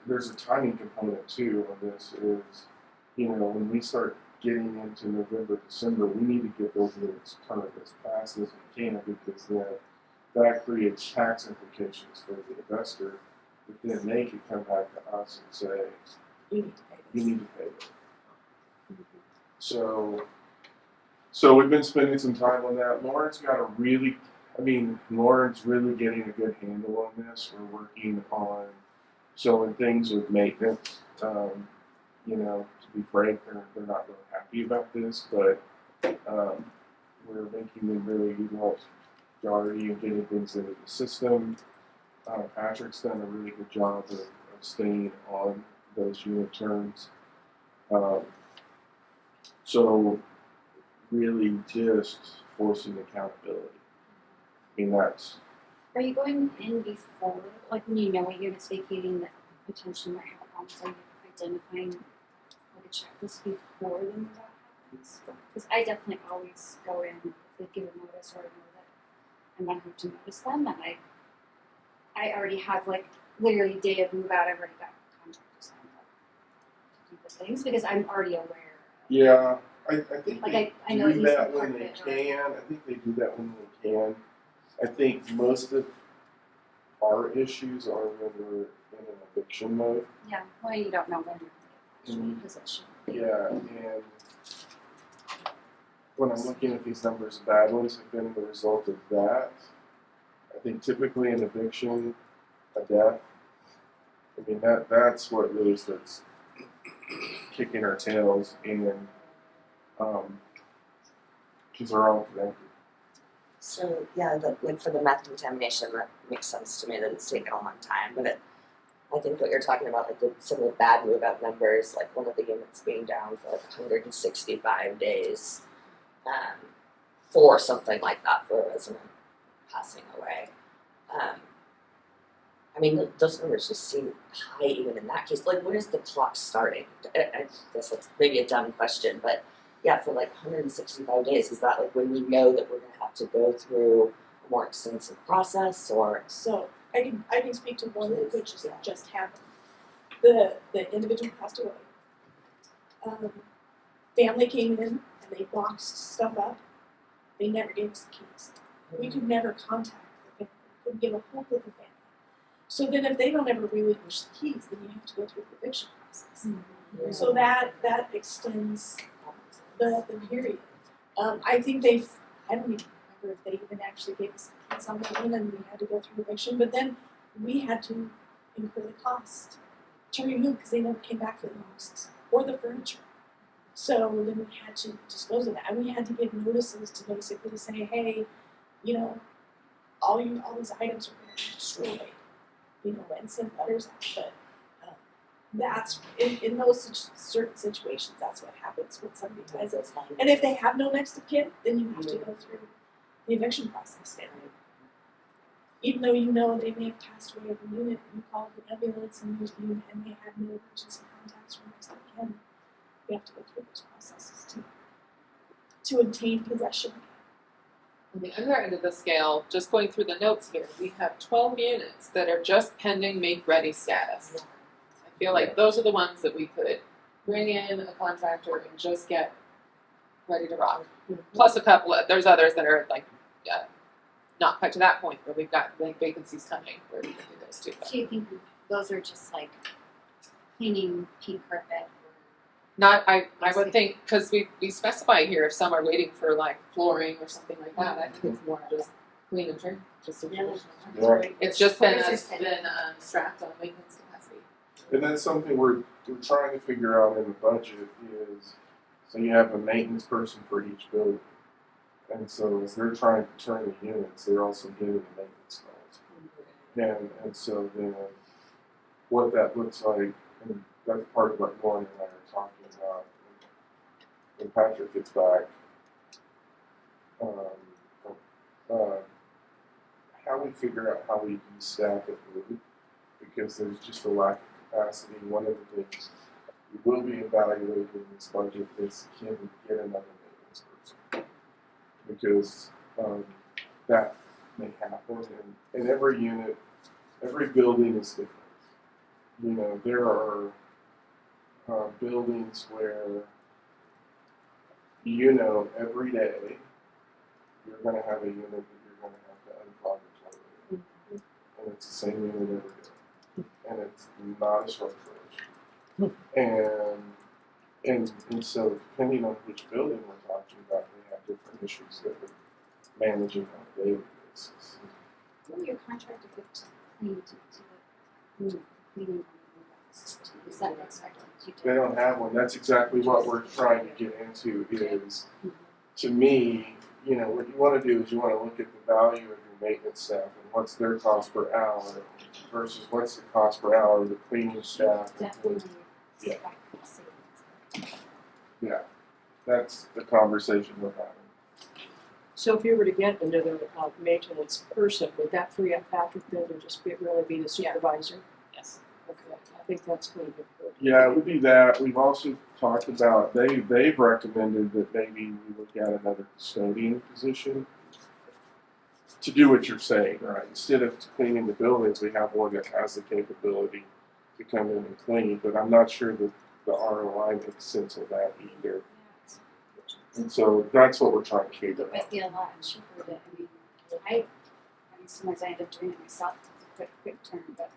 there's a timing component too on this is, when we start getting into November, December, we need to get those units turned as fast as we can, because then that creates tax implications for the investor, but then they can come back to us and say, You need to pay you this. need to pay it. So we've been spending some time on that. Lauren's really getting a good handle on this. We're working on showing things with maintenance. To be frank, they're not really happy about this, but we're making them really utilize majority and getting things into the system. Patrick's done a really good job of staying on those unit terms. So really just forcing accountability. That's. Are you going in before, like when you know a unit's vacating that potentially might have problems, are you identifying like a checklist before the move out happens? Because I definitely always go in, if they've given notice or know that I'm gonna have to notice them, and I already have like literally day of move out, I've already got contractors signed up to do the things because I'm already aware. Yeah, I think Like, they I know at do least that the when they carpet or- can. I think they do that when they can. I think most of our issues are when we're in an eviction mode. Yeah, well, you don't know when you're in Mhm. possession. Yeah, and when I'm looking at these numbers, bad ones have been the result of that. I think typically an eviction, a death, I mean that's what really starts kicking our tails, and because they're all connected. So yeah, like for the meth contamination, that makes sense to me that it's taken a long time. But I think what you're talking about, like some of the bad move out numbers, like one of the units being down for like 165 days, for something like that, for a resident passing away. I mean, those numbers just seem high even in that case. Like, when is the clock starting? I guess that's maybe a dumb question, but yeah, for like 165 days, is that like when we know that we're going to have to go through a more extensive process, or? So I can speak to one that which just happened. The individual passed away. Family came in and they boxed stuff up. They never gave us the keys. We could never contact the family. Couldn't get a hold of the family. So then if they don't ever relinquish the keys, then you have to go through the eviction process. Mm-hmm. So that extends the period. I think I don't even remember if they even actually gave us the keys on that one and we had to go through eviction, but then we had to incur the cost to remove because they never came back for the boxes or the furniture. So then we had to dispose of that. And we had to give notices to basically say, hey, you know, all these items are going to be destroyed, you know, and send letters out. But that's in those certain situations, that's what happens when somebody dies. And if they have no next of kin, then you have to go through the eviction process. And even though you know they may have passed away in the unit, you call the ambulance and they had no emergency contacts from next of kin. You have to go through those processes to obtain possession. On the other end of the scale, just going through the notes here, we have 12 units that are just pending make-ready status. I feel like those are the ones that we could bring in a contractor and just get ready to rock. Plus a couple of, there's others that are like, not quite to that point where we've got like vacancies coming where we can do those too. So you think those are just like cleaning pink carpet? Not, I would think, because we specify here if some are waiting for like flooring or something like that, I think it's more just clean and trim, just a traditional. Yeah. It's just been Resistant. strapped on maintenance capacity. And that's something we're trying to figure out in the budget is, so you have a maintenance person for each building. And so as they're trying to turn the units, they're also getting the maintenance calls. And so then what that looks like, and that's part of what Lauren and I are talking about when Patrick gets back. How we figure out how we de-staff it really, because there's just a lack of capacity. One of the things we will be evaluating in this budget is, can we get another maintenance person? Because that may happen, and every unit, every building is different. You know, there are buildings where, you know, every day you're going to have a unit that you're going to have to unclog the toilet in. And it's the same unit every day. And it's not a structural issue. And so depending on which building we're talking about, we have different issues that we're managing on a daily basis. Who are your contractor with to clean to the cleaning? Is that expected to They don't have one. That's exactly what we're trying to get into is, to me, you know, what you want to do is you want to look at the value of your maintenance staff and what's their cost per hour versus what's the cost per hour of the cleaning staff. definitely Yeah. savings. Yeah, that's the conversation we're having. So if you were to get another maintenance person, would that free up Patrick then to just really be the supervisor? Yes. Okay, I think that's going to be good. Yeah, it would be that. We've also talked about, they've recommended that maybe we look at another custodian position to do what you're saying, right? Instead of cleaning the buildings, we have one that has the capability to come in and clean, but I'm not sure that the ROI makes sense of that either. And so that's what we're trying to figure It might out. be a lot cheaper to, I mean, sometimes I end up doing it myself, it's a quick turn, but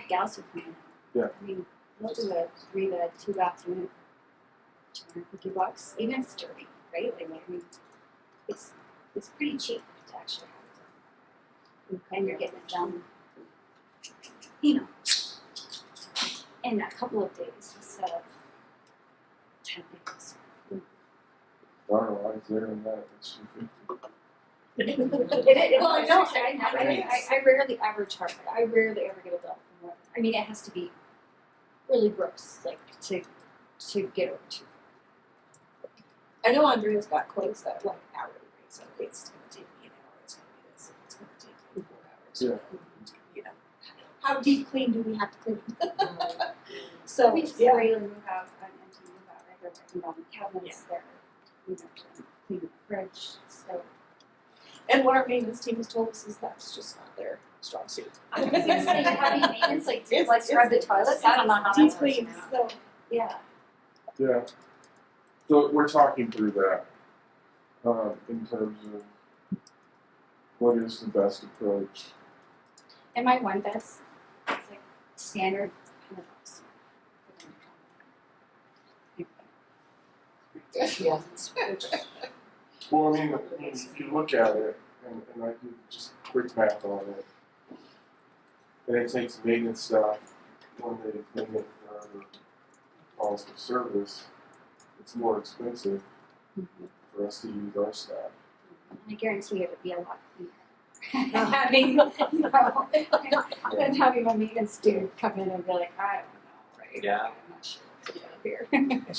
gals are paying. Yeah. I mean, we'll do a 3-bed, 2-bathroom, $250, even if it's dirty, right? Like, I mean, it's pretty cheap to actually have it. And you're getting it done, you know, in a couple of days instead of 10 days. The ROI's there in that, it's Well, I know, I rarely ever charge, I rarely ever get a bill for more. I mean, it has to be really gross, like, to get over to. I know Andrea's got quotes that like hourly rates, so it's gonna take me an hour, it's gonna be this, it's gonna take me 4 hours. Yeah. You know, how deep clean do we have to clean? So, We just yeah. regularly move out, an empty move out, right, they're working on the cabinets, they're, you know, cleaning the fridge, so. And what our maintenance team has told us is that's just not their strong suit. I was gonna say, heavy maintenance, like, It's- like scrub the it's- toilets, I don't know how Deep that's working clean, out. so. Yeah. Yeah. So we're talking through that in terms of what is the best approach. And my one bed's, it's like standard $100. Yeah. Well, I mean, if you look at it, and I do just quick math on it, and it takes maintenance staff one day to clean it for other calls for service, it's more expensive for us to use our staff. I guarantee you it'd be a lot cleaner. Having, you know, than having a maintenance dude come in and be like, I don't know, right? Yeah. I'm not sure what's going on here.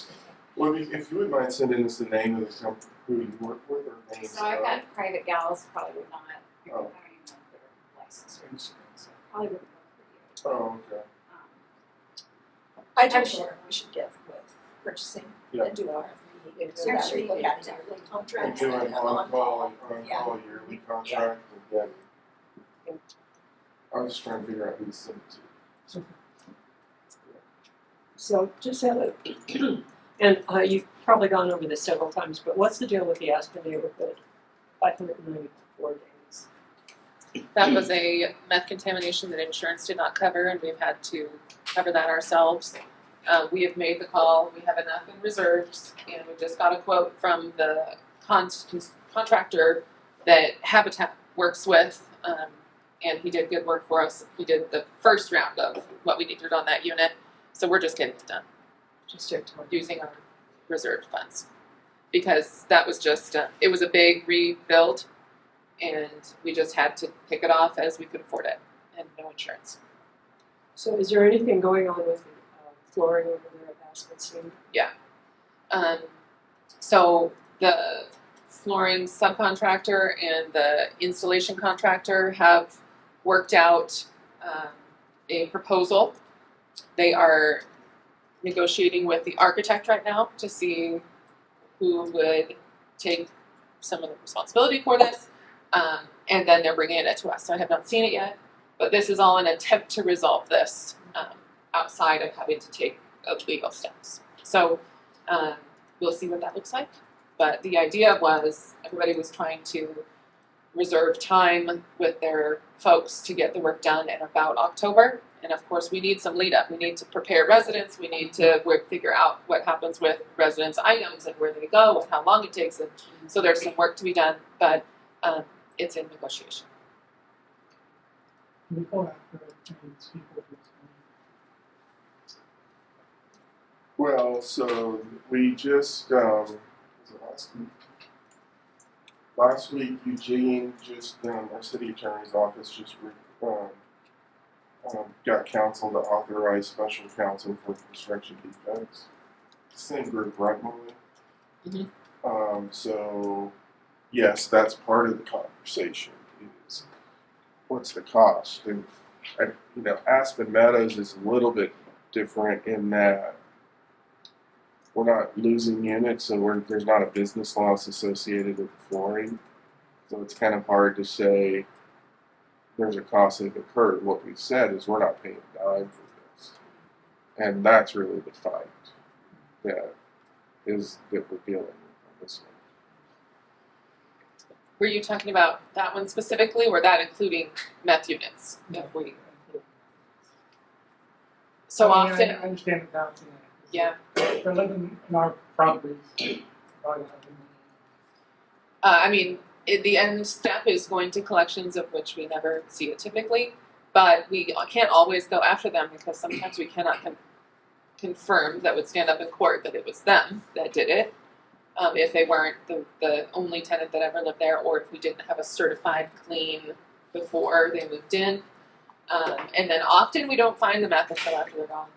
Well, if you would mind sending us the name of the company who you work with or names. So I've got private gals, probably would not, I don't Oh. even know if they're licensed or insured, so probably wouldn't work for you. Oh, okay. I I'm told sure. Lauren we should get with purchasing Yeah. and do our RFP, so I'm that sure we you look could at do it yearly And contracts do and an on-call Yeah. yearly contract, and then I was just trying to figure out who to send it to. So just have a, and you've probably gone over this several times, but what's the deal with the Aspen neighborhood? 594 days. That was a meth contamination that insurance did not cover, and we've had to cover that ourselves. We have made the call, we have enough in reserves, and we just got a quote from the contractor that Habitat works with, and he did good work for us. He did the first round of what we needed on that unit, so we're just getting it done, Just take time. using our reserved funds. Because that was just, it was a big rebuild, and we just had to pick it off as we could afford it, and no insurance. So is there anything going on with flooring over there at Aspen City? So the flooring subcontractor and the installation contractor have worked out a proposal. They are negotiating with the architect right now to see who would take some of the responsibility for this, and then they're bringing it to us. So I have not seen it yet, but this is all an attempt to resolve this outside of having to take legal steps. So we'll see what that looks like. But the idea was everybody was trying to reserve time with their folks to get the work done in about October. And of course, we need some lead up. We need to prepare residents. We need to figure out what happens with residents' items and where they go and how long it takes. And so there's some work to be done, but it's in negotiation. We go after these people who's Well, so we just, was it last week? Last week, Eugene just, our city attorney's office just got counsel to authorize special counsel for construction defects. Same group, right, Molly? Mhm. So, yes, that's part of the conversation is what's the cost? And, Aspen Meadows is a little bit different in that we're not losing units, and there's not a business loss associated with the flooring. So it's kind of hard to say there's a cost that occurred. What we've said is we're not paying a dime for this. And that's really the fight that we're dealing with on this one. Were you talking about that one specifically, or that including meth units? So I mean, often, I understand the balancing act. yeah. If they're living in our properties, probably have them. I mean, the end step is going to collections, of which we never see it typically, but we can't always go after them because sometimes we cannot confirm that would stand up in court that it was them that did it. If they weren't the only tenant that ever lived there, or if we didn't have a certified clean before they moved in. And then often we don't find the meth until after they're gone.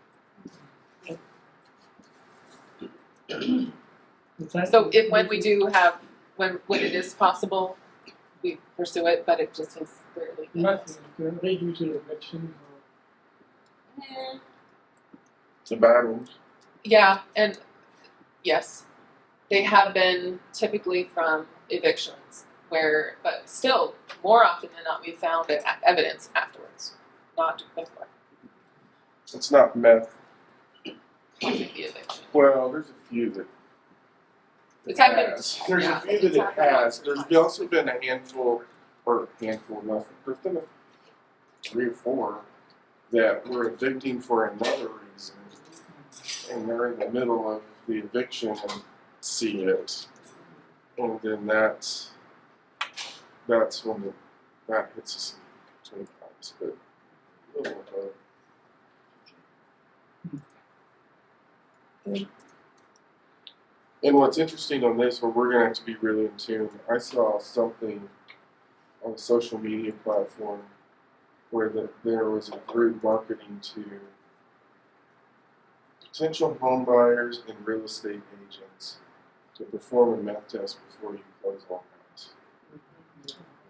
So when we do have, when it is possible, we pursue it, but it just has rarely been. Nothing, they usually evictions The bad ones. Yeah, and yes, they have been typically from evictions, but still, more often than not, we found evidence afterwards, not before It's not meth. causing the eviction. Well, there's a few that It's happened. has. There's Yeah, a few that it's it happened. has. There's also been a handful, nothing. There's been 3 or 4 that were evicting for another reason, and they're in the middle of the eviction and see it, and then that's when that hits us between times. But and what's interesting on this, where we're going to have to be really in tune, I saw something on a social media platform where there was a group marketing to potential home buyers and real estate agents to perform a meth test before you close all house.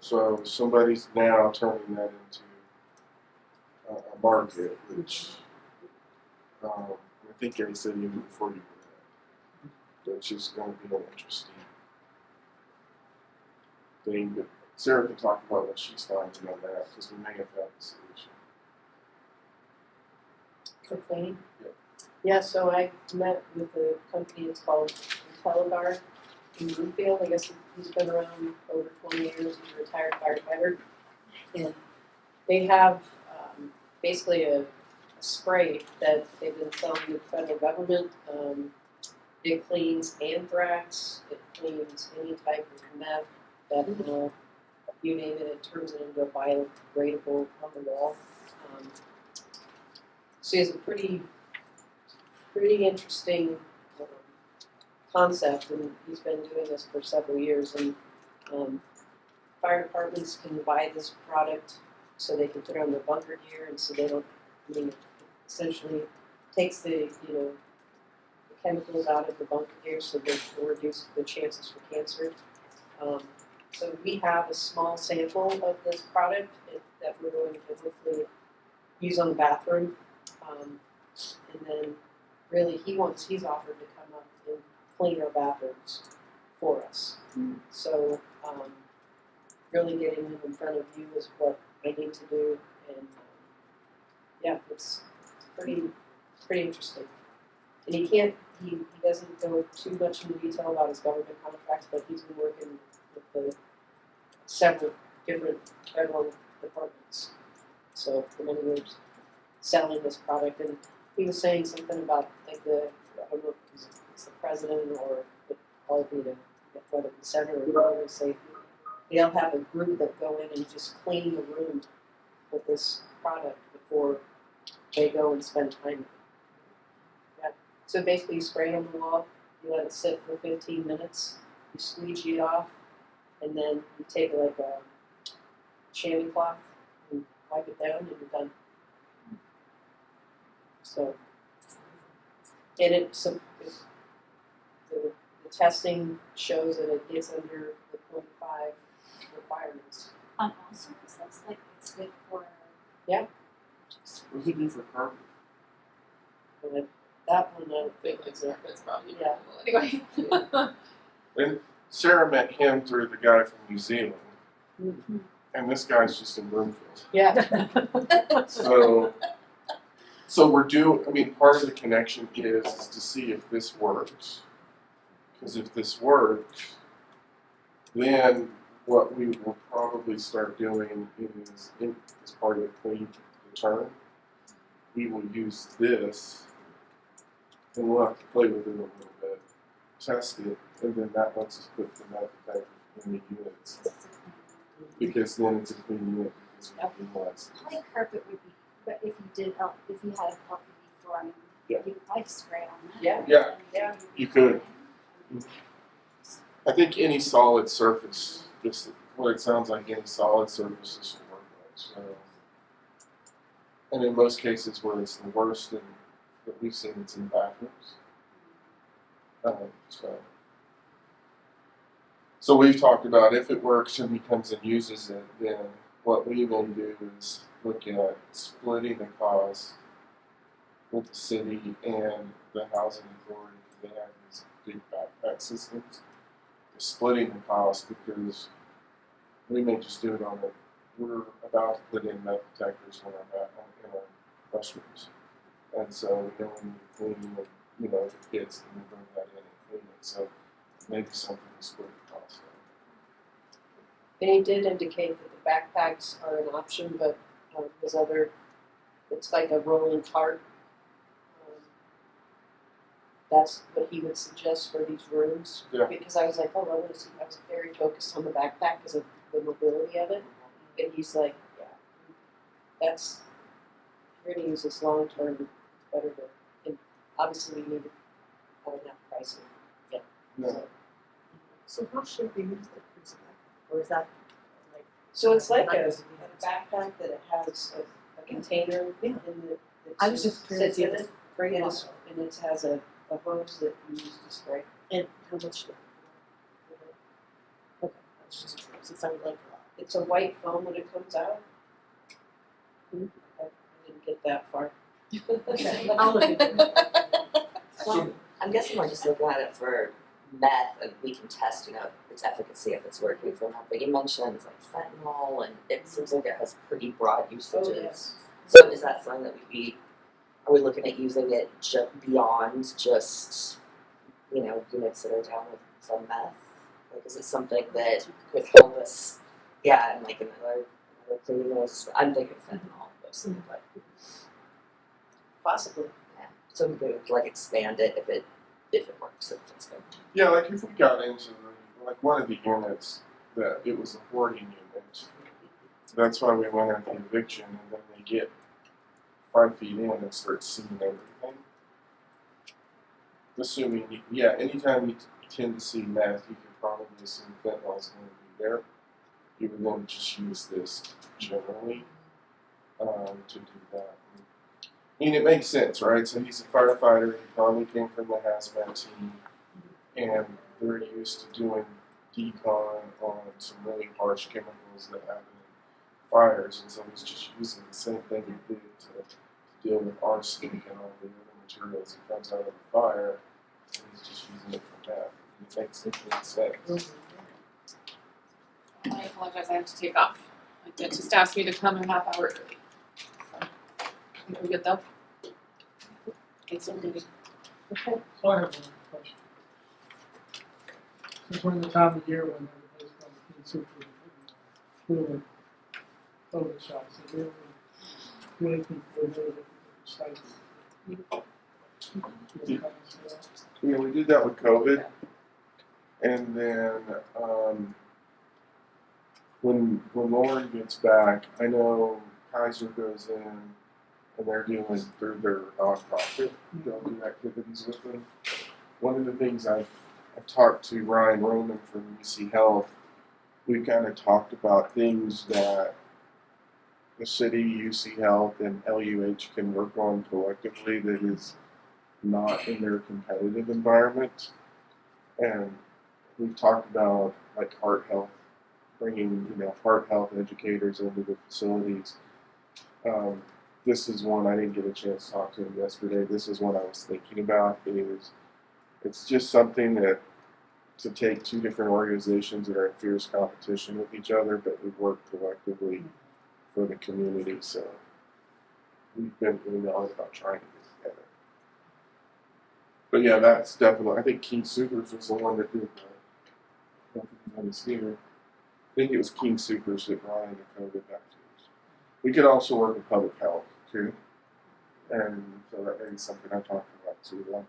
So somebody's now turning that into a market, which I think Gary said even before you were there, which is going to be an interesting thing. But Sarah can talk about what she's finding on that, because we may have found the solution. For cleaning? Yep. Yeah, so I met with a company, it's called Telegar in Bluefield. I guess he's been around over 20 years, he's a retired firefighter. And they have basically a spray that they've been selling to the federal government. It cleans anthrax, it cleans any type of meth that you name it, it turns it into a biodegradable on the wall. So he has a pretty interesting concept, and he's been doing this for several years. And fire departments can buy this product so they can put it on their bunker gear, and so they don't. I mean, it essentially takes the the chemicals out of the bunker gear, so they will reduce the chances for cancer. So we have a small sample of this product that we're going to hopefully use on the bathroom, and then really he's offered to come up and clean our bathrooms for us. So really getting him in front of you is what I need to do, and yeah, it's pretty interesting. And he doesn't go too much into detail about his government contracts, but he's been working with the several different federal departments. So for many years, selling this product, and he was saying something about like I don't know if it's the president or probably whether the senator or whatever, say they'll have a group that go in and just clean the room with this product before they go and spend time with it. Yeah. So basically you spray on the wall, you let it sit for 15 minutes, you squeegee it off, and then you take like a chamois cloth and wipe it down and you're done. So, and the testing shows that it gets under the 0.5 requirements. On all surfaces, like it's good for. Yeah. What does it do for carbon? And That one, I don't Big think like is a, it's probably Yeah. anyway. And Sarah met him through the guy from New Zealand, Mhm. and this guy's just in Broomfield. yeah, So I mean, part of the connection is to see if this works. Because if this works, then what we will probably start doing is, as part of the clean return, we will use this, and we'll have to play with it a little bit, test it, and then that lets us put the metal detector in the units. Because then it's a clean unit, because we can less. Like carpet would be, but if you did help, if you had a LPV flooring, Yeah. you could probably spray on that. Yeah. Yeah. Yeah. You could. I think any solid surface, just what it sounds like, any solid surface this will work with. So, and in most cases where it's the worst, and that we've seen, it's in the bathrooms. So we've talked about if it works and he comes and uses it, then what we may do is look at splitting the cost with the city and the housing authority. They have these big backpack systems. Splitting the cost because we may just do it on it. We're about to put in metal detectors in our restrooms, and so we know we need to clean the kids, and we bring that in and clean it. So maybe something to split the cost on. they did indicate that the backpacks are an option, but his other, it's like a rolling tarp. That's what he would suggest for these rooms. Yeah. Because I was like, oh, I want to see. I was very focused on the backpack because of the mobility of it. And he's like, yeah, that's, if you're going to use this long term, it's better to, and obviously we need to have enough pricing. Yeah. No. So how should we use the cruise backpack? Or is that like? So it's like a backpack that it has a container in the, I was just curious sits in if it, and it has a hose that you use to spray. And how much? Okay, I was just curious. It sounded like a lot. It's a white foam when it comes out. I didn't get that far. I'll look into it. So I'm guessing we're just looking at it for meth, and we can test, its efficacy if it's working for meth. But you mentioned like fentanyl, and it seems like it has pretty broad usages. Oh, yes. So is that something that are we looking at using it beyond just, units that are down with some meth? Like, is it something that could help us? Yeah, and like another thing is, I'm thinking fentanyl, mostly, but Possibly. yeah. So we could like expand it if it works, if it's good. Yeah, like if we got into one of the units that it was a hoarding unit, that's why we went into eviction, and then they get 5 feet in and start seeing everything. Assuming, anytime you tend to see meth, you could probably assume fentanyl's going to be there. You would then just use this generally to do that. I mean, it makes sense, right? So he's a firefighter. He probably came from the hazmat team, and they're used to doing decon on some really harsh chemicals that happen in fires, and so he's just using the same thing he did to deal with arsenic and all the other materials that comes out of the fire, and he's just using it for that. It makes complete sense. I apologize, I have to take off. My dentist asked me to come a half hour early. So, I think we're good though. Thanks for meeting. Okay, so I have one question. Since we're in the time of year when everybody's going to be super fluid COVID shots, so do we do anything for the sites? Yeah, we did that with COVID, and then when Lauren gets back, I know Kaiser goes in, and they're doing through their nonprofit. They'll do activities with them. One of the things I've talked to Ryan Roman from UC Health. We kind of talked about things that the city, UC Health, and LUH can work on collectively that is not in their competitive environment. And we've talked about like heart health, bringing heart health educators into the facilities. this is one I didn't get a chance to talk to him yesterday. This is one I was thinking about. It's just something that to take two different organizations that are in fierce competition with each other, but we work collectively for the community. So we've been emailing about trying to get together. But yeah, that's definitely. I think King Supers was the one that did the. I don't think his name is here. I think it was King Supers that brought in the COVID vaccines. We could also work with public health too, and so that may be something I talked about too. That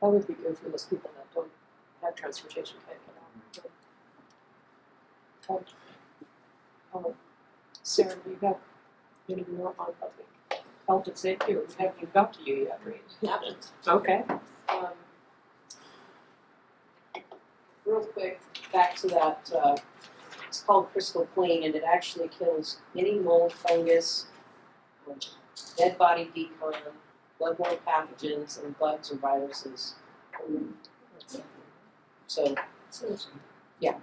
would be good for those people that don't have transportation, can't get out. Sarah, you got anything more on public health and safety, or we haven't even got to you yet, right? Haven't. Okay. Real quick, back to that, it's called Crystal Clean, and it actually kills any mold, fungus, dead body decon, bloodborne pathogens, and bugs or viruses. So, yeah,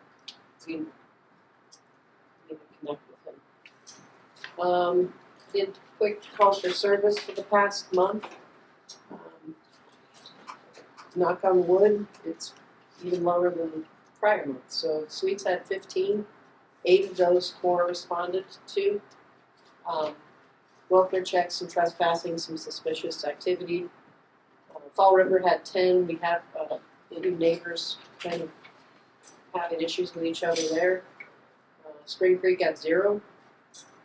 we need to connect with him. Did quick call for service for the past month. Knock on wood, it's even lower than the prior month. So Suites had 15, 8 of those 4 responded to. Welfare checks, some trespassing, some suspicious activity. Fall River had 10. We have new neighbors kind of having issues with each other there. Spring Creek had 0.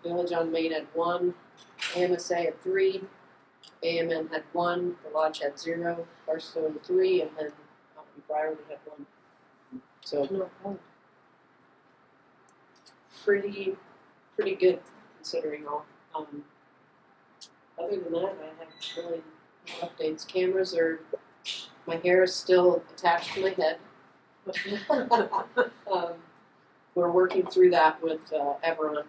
Village on Main had 1. AMSA had 3. AMN had 1. The Lodge had 0. Barstow 3, and then Briarwood had 1. So pretty good considering all. Other than that, I have really no updates. Cameras are. My hair is still attached to my head. We're working through that with Everon.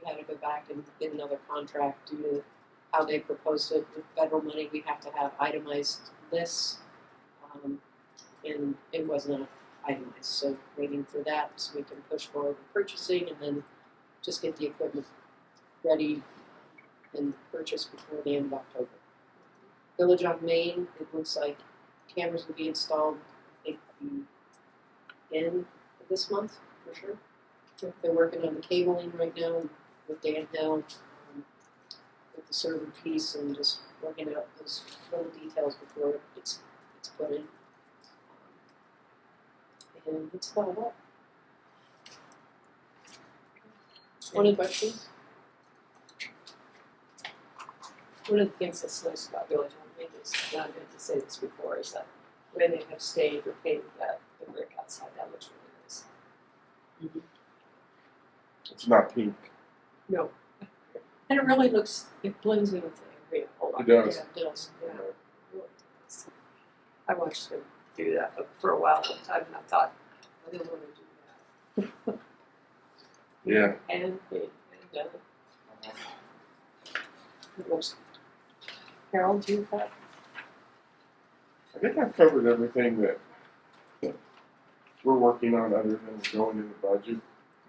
We had to go back and get another contract due to how they proposed it. With federal money, we have to have itemized lists, and it was not itemized. So waiting for that so we can push forward with purchasing and then just get the equipment ready and purchased before the end of October. Village on Main, it looks like cameras will be installed, I think, the end of this month, for sure. They're working on the cabling right now with Dan Hill, with the server piece, and just working out those little details before it's put in. And that's about it. Any questions? One of the things that's nice about Village on Main is, and I've been to say this before, is that when they have stayed or painted the brick outside, that looks really nice. It's not pink. No. And it really looks, it blends in with the area a whole lot. It does. Yeah, it does. Yeah. Really does. I watched them do that for a while one time, and I thought, I don't want to do that. Yeah. And paint and done it. It looks. Harold, do you have? I think I've covered everything that we're working on other than going in the budget.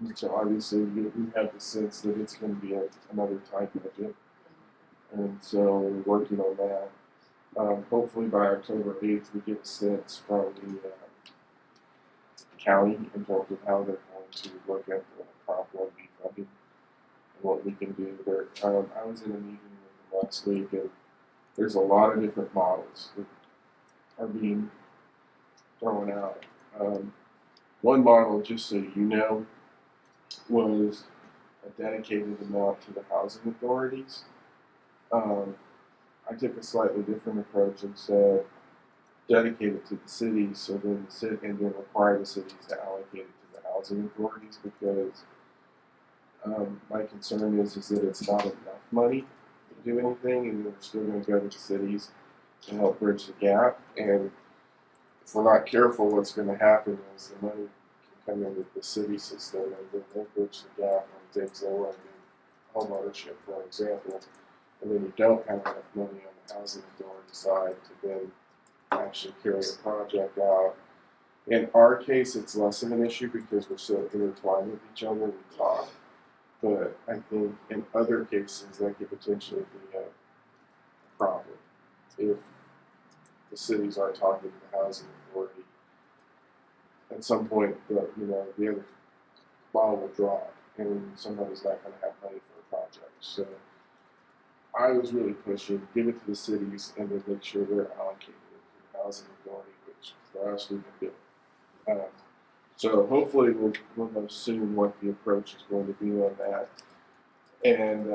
And so obviously we have the sense that it's going to be another tight budget. And so we're working on that. Hopefully by October 8th we get a sense from the county in terms of how they're going to look at the Prop 1B funding and what we can do there. I was in a meeting with them last week, and there's a lot of different models that are being thrown out. One model, just so you know, was a dedicated amount to the housing authorities. I took a slightly different approach and said dedicate it to the cities, so then the city, and then require the cities to allocate it to the housing authorities, because my concern is that it's not enough money to do anything, and we're still going to go to the cities to help bridge the gap. And if we're not careful, what's going to happen is the money can come into the city system, and then they bridge the gap on things they want to do, home ownership, for example, and then you don't have enough money on the housing authority side to then actually carry a project out. In our case, it's less of an issue because we're so intertwined with each other, we talk. But I think in other cases, that could potentially be a problem if the cities aren't talking to the housing authority. At some point, the other ball will drop, and somebody's not going to have money for a project. So I was really pushing, give it to the cities, and then make sure they're allocated to the housing authority, which for us we can do. So hopefully we'll know soon what the approach is going to be on that. And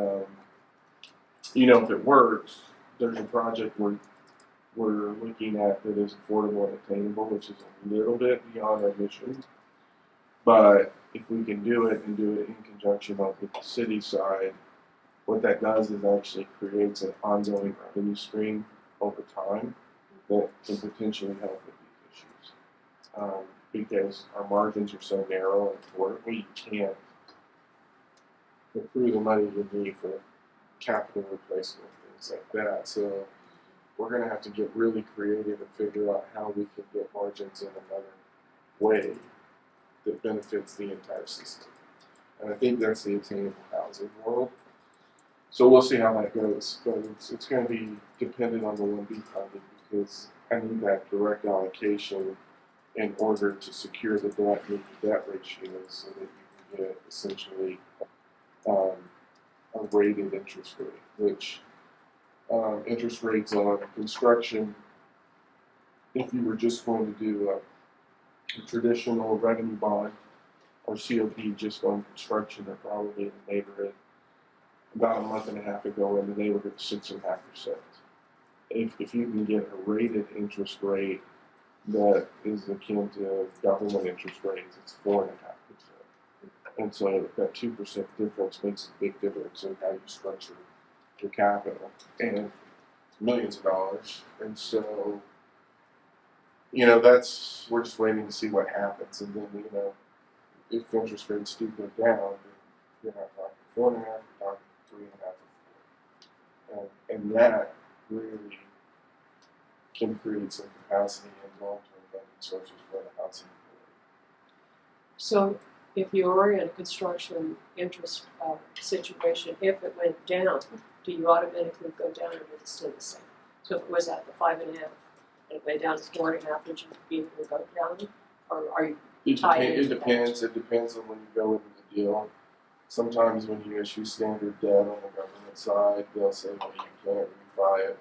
if it works, there's a project we're looking at that is affordable and attainable, which is a little bit beyond our mission. But if we can do it and do it in conjunction with the city side, what that does is actually creates an ongoing revenue stream over time that can potentially help with these issues. Because our margins are so narrow and affordable, you can't accrue the money you need for capital replacement, things like that. So we're going to have to get really creative and figure out how we can get margins in another way that benefits the entire system. And I think that's the attainable housing world. So we'll see how that goes. But it's going to be dependent on the 1B funding because I need that direct allocation in order to secure the debt ratio so that you can get essentially a rated interest rate, which interest rates on construction, if you were just going to do a traditional revenue bond or COP just on construction, are probably in the neighborhood about a month and a half ago in the neighborhood of 6.5%. If you can get a rated interest rate that is akin to government interest rates, it's 4.5%. And so that 2% difference makes a big difference in how you structure your capital. And it's millions of dollars. And so, we're just waiting to see what happens. And then, if interest rates do go down, then you're not talking 4.5%, you're talking 3.5% or 4%. And that really can create some capacity and long-term funding sources for the housing authority. So if you are in a construction interest situation, if it went down, do you automatically go down or would it stay the same? So if it was at the 5.5 and it went down to 4.5, would you be able to go down? Or are you tied into It depends. It depends on when you go into the deal. Sometimes when you issue standard debt on the government side, they'll say, well, you can't refi it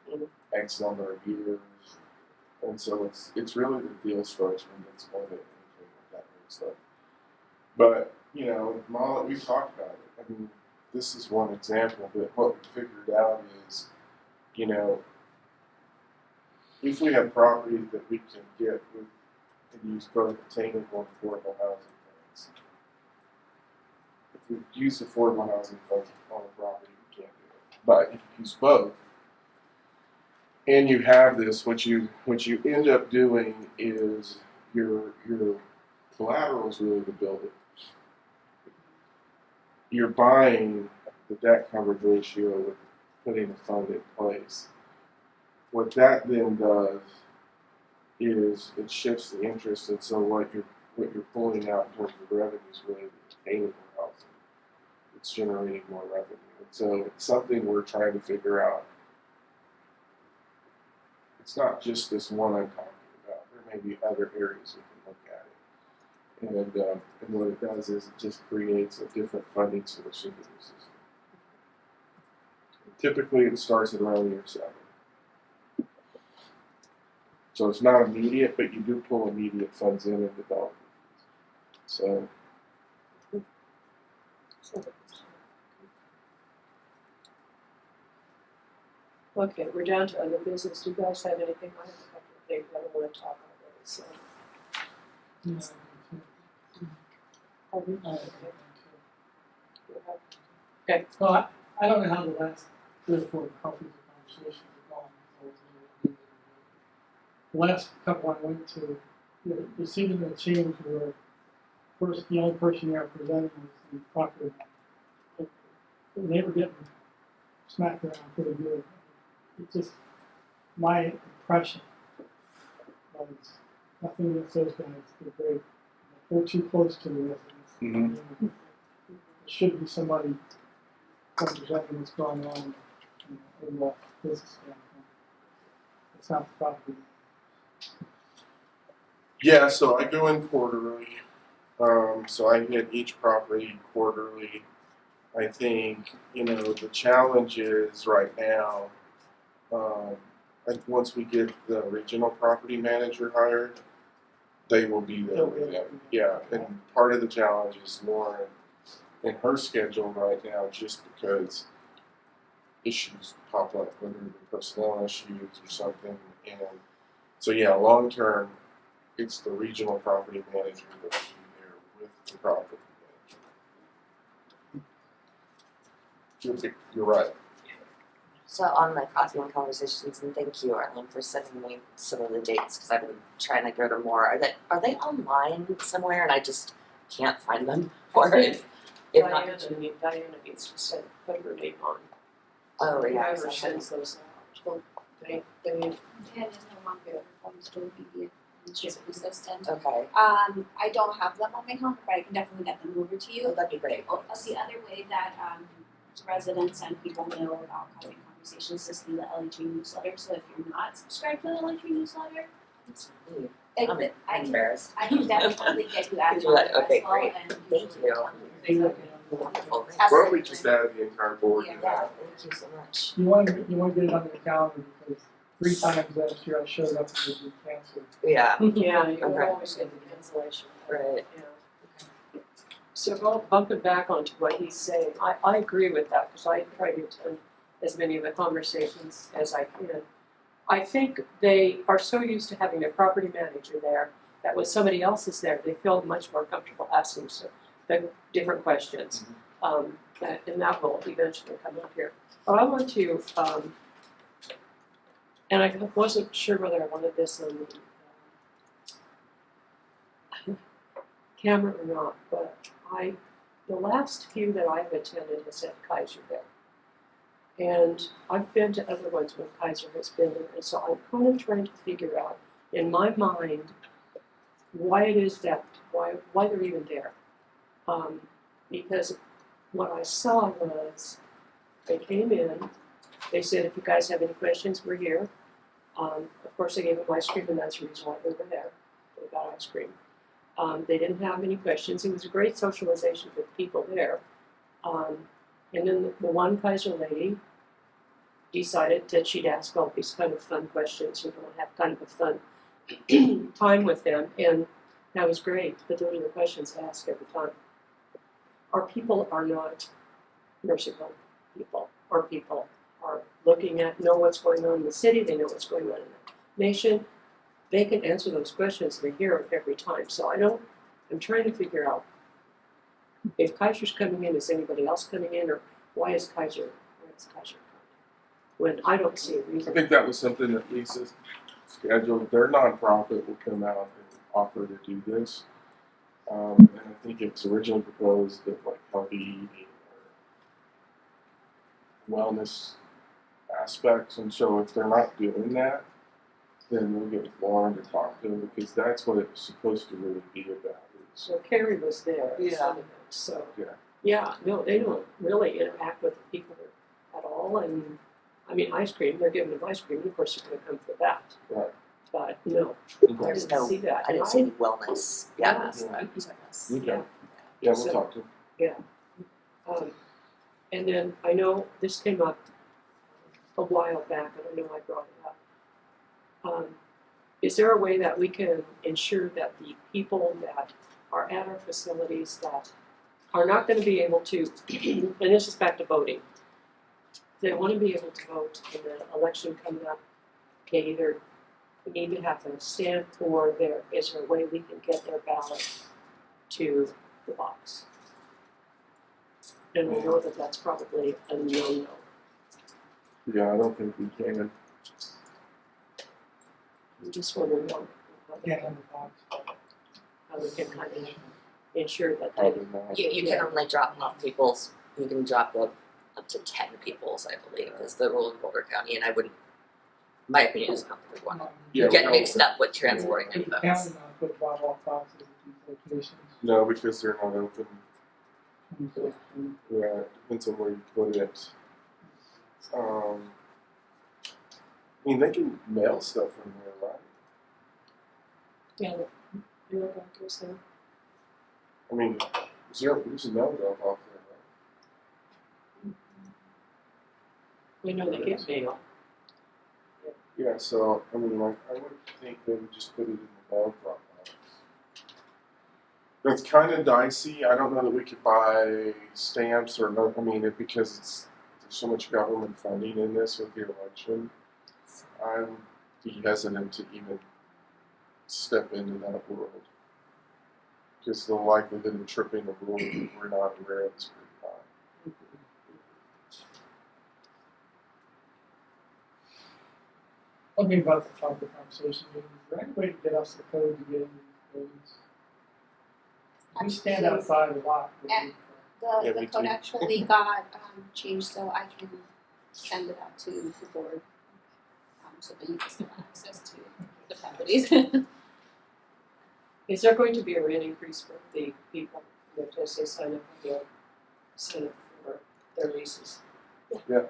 within X number of years. And so it's really the deal structure that's going to indicate what that looks like. But, Molly, we've talked about it. I mean, this is one example, but what we figured out is, if we have properties that we can get with and use both attainable and affordable housing funds, if we use affordable housing funds on a property, we can't do it. But if you use both, and you have this, what you end up doing is your collateral is really the building. You're buying the debt coverage ratio with putting a fund in place. What that then does is it shifts the interest, and so what you're pulling out in terms of revenue is really the attainable housing. It's generating more revenue, and so it's something we're trying to figure out. It's not just this one I'm talking about. There may be other areas we can look at it. And what it does is it just creates a different funding source into the system. Typically, it starts at around year 7. So it's not immediate, but you do pull immediate funds in and develop. So. Okay, we're down to other business. Do you guys have anything? I have a couple of things I don't want to talk about. So. Okay. Well, I don't know how the last 3 or 4 coffees of conversation have gone. The last couple I went to, there seemed to be a change where first the only person there presenting was the property manager. They were getting smacked around pretty good. It's just my impression was nothing against those guys, they're great. They're too close to the residents. Mhm. There should be somebody representing what's going on in the business standpoint. It's not the property. Yeah, so I go in quarterly. So I hit each property quarterly. I think, the challenge is right now, like once we get the regional property manager hired, they will be there with them. Yeah, and part of the challenge is Lauren and her schedule right now, just because issues pop up, whether they're personnel issues or something. And so, yeah, long term, it's the regional property manager that will be there with the property manager. You're right. So on my coffee and conversations, and thank you, Arlen, for sending me some of the dates because I've been trying to go to more. Are they online somewhere and I just can't find them? Or if not, Diana needs to send, put her name on. oh yeah, Whoever sends those out. They, Yeah, there's no longer forms to be assistant. okay, I don't have them on my phone, but I can definitely get them over to you. that'd be great. The other way that residents and people know about coffee conversations is through the LHA newsletter. So if you're not subscribed to the LHA newsletter, I'm embarrassed. I can definitely get you added Do on that. there Okay, as well. great. And Thank you. Wonderful. Thanks. Why don't we just add the entire board to Yeah, that? thank you so much. You want to get it on your calendar because 3 times last year I showed up and it was canceled. Yeah, yeah, you Okay. always get the cancellation. right. Yeah. So I'll bump it back onto what he's saying. I agree with that because I try to attend as many of the conversations as I can. I think they are so used to having a property manager there that when somebody else is there, they feel much more comfortable asking the different questions. And that will eventually come up here. But I want to, and I wasn't sure whether I wanted this on the camera or not, but the last few that I've attended has had Kaiser there. And I've been to other ones when Kaiser has been there, and so I'm kind of trying to figure out, in my mind, why it is that, why they're even there. Because what I saw was, they came in, they said, if you guys have any questions, we're here. Of course, I gave them ice cream, and that's the reason why they were there. They got ice cream. They didn't have any questions. It was a great socialization for the people there. And then the one Kaiser lady decided that she'd ask all these kind of fun questions, have kind of a fun time with them, and that was great. But those are the questions asked every time. Our people are not nursing home people. Our people are know what's going on in the city, they know what's going on in the nation. They can answer those questions, they hear it every time. So I'm trying to figure out if Kaiser's coming in, is anybody else coming in, or why is Kaiser coming? When I don't see a I reason. think that was something that Lisa scheduled. Their nonprofit will come out and offer to do this. And I think it was originally proposed that like healthy eating or wellness aspects. And so if they're not doing that, then we'll get Lauren to talk to them because that's what it's supposed to really be about. So Carrie was there. Yeah. Some of them, so. Yeah. Yeah, no, they don't really interact with the people at all, and I mean, ice cream, they're giving them ice cream, and of course they're gonna come for that. Right. But no, I There's didn't no, see that. I didn't see any wellness. Yeah. Okay. Yeah. Yeah, we'll So- talk to them. And then I know this came up a while back, and I know I brought it up. Is there a way that we can ensure that the people that are at our facilities that are not gonna be able to, and this is back to voting, they wanna be able to vote in the election coming up, they either need to have them stand, or is there a way we can get their ballot to the box? And I know that that's probably a no-no. Yeah, I don't think we can. I'm just wondering Get on the box. how we can kind of ensure that they, Probably not. You can only drop off you can drop up to 10 people's, I believe, is the rule in Boulder County, and I wouldn't my opinion is not the good one. Yeah, You get no. mixed up with transporting Could and the county votes. not put drop-off boxes at these locations? No, because they're not open. 24/7? Yeah, it depends on where you put it. I mean, they can mail stuff from there, right? Yeah, you're going to say. I mean, there's a mail drop off there, right? We know they get mail. Yeah, so, I mean, like, I would think they would just put it in the mail drop box. It's kind of dicey. I don't know that we could buy stamps or no, I mean, because there's so much government funding in this with the election. I would be hesitant to even step into that world. Because the likelihood of tripping a rule that we're not aware of is pretty high. One thing about the top of the conversation is there any way to get us the code to get into these buildings? We stand outside a lot. Yeah. Yeah, The me code too. actually got changed, so I can send it out to the board, so that you can still have access to the properties. Is there going to be a rent increase for the people that as they sign up for their leases? Yeah.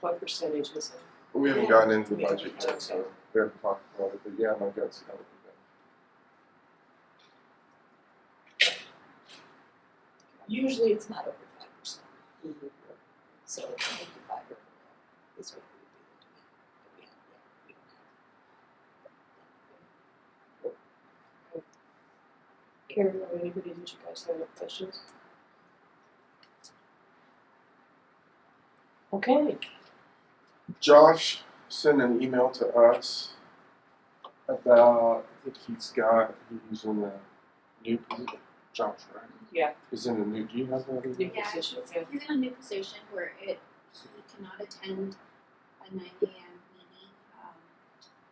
What percentage is it? We haven't gotten into the budget yet, so we haven't talked about it, but yeah, my gut's that would be Usually it's not over 5%. So 95 or is what we do. Karen or anybody, did you guys have any questions? Okay, Josh sent an email to us about, I think he's in the new position. Josh, right? yeah, He's in the new, do you have that? new Yeah, position, yeah. he's in a new position where he cannot attend a 9 a.m. meeting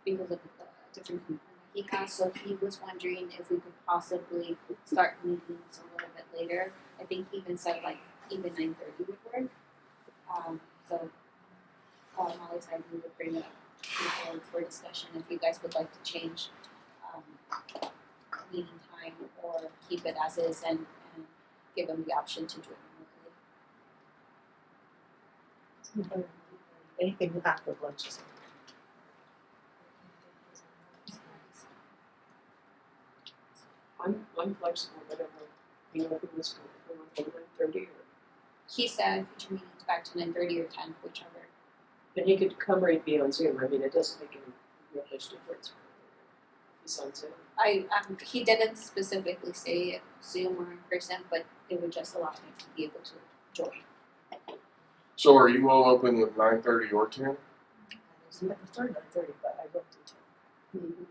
because of the different commitment that he has. So he was wondering if we could possibly start meetings a little bit later. I think he even said like even 9:30 would work. So Molly said we would bring it up to the board for discussion if you guys would like to change meeting time or keep it as is and give him the option to do it remotely. Anything after lunch is. I'm flexible, whatever, you know, if it was from 9:30 or, He said put your meetings back to 9:30 or 10, whichever. and he could come right be on Zoom, I mean, it doesn't make any real much difference. He's on Zoom. He didn't specifically say Zoom or in person, but it would just allow him to be able to join. So are you all open with 9:30 or 10? I prefer 9:30, but I will do 10.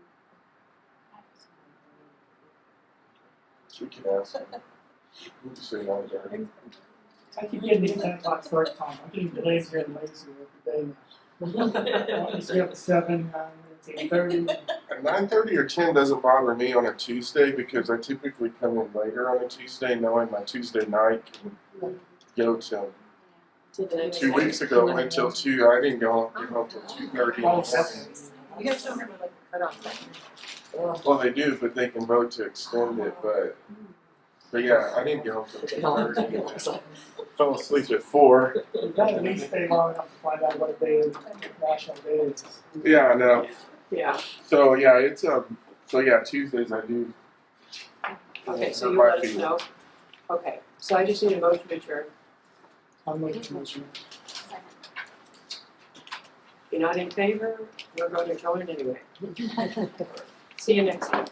So we can ask him. We'll just say 9:30. I keep getting these 10 o'clock start time. I'm getting lazier and lazier every day now. I used to be up at 7, now it's 8:30. At 9:30 or 10 doesn't bother me on a Tuesday because I typically come in later on a Tuesday knowing my Tuesday night can go till. To the next 2 one. weeks ago, I went till 2. I didn't go home till 2:30 in the Oh, morning. that's- You guys don't have like a cutoff time. Well, they do, but they can vote to extend it. But yeah, I didn't get home till 2:30. Fell asleep at 4. You gotta at least stay long enough to find out what day is national day is. Yeah, I know. Yeah, So yeah, so yeah, Tuesdays I do. okay, so hurt you my let us feelings. know. Okay, so I just need a motion to adjourn. I'm looking to mention. If you're not in favor, we're going to join anyway. See you next time.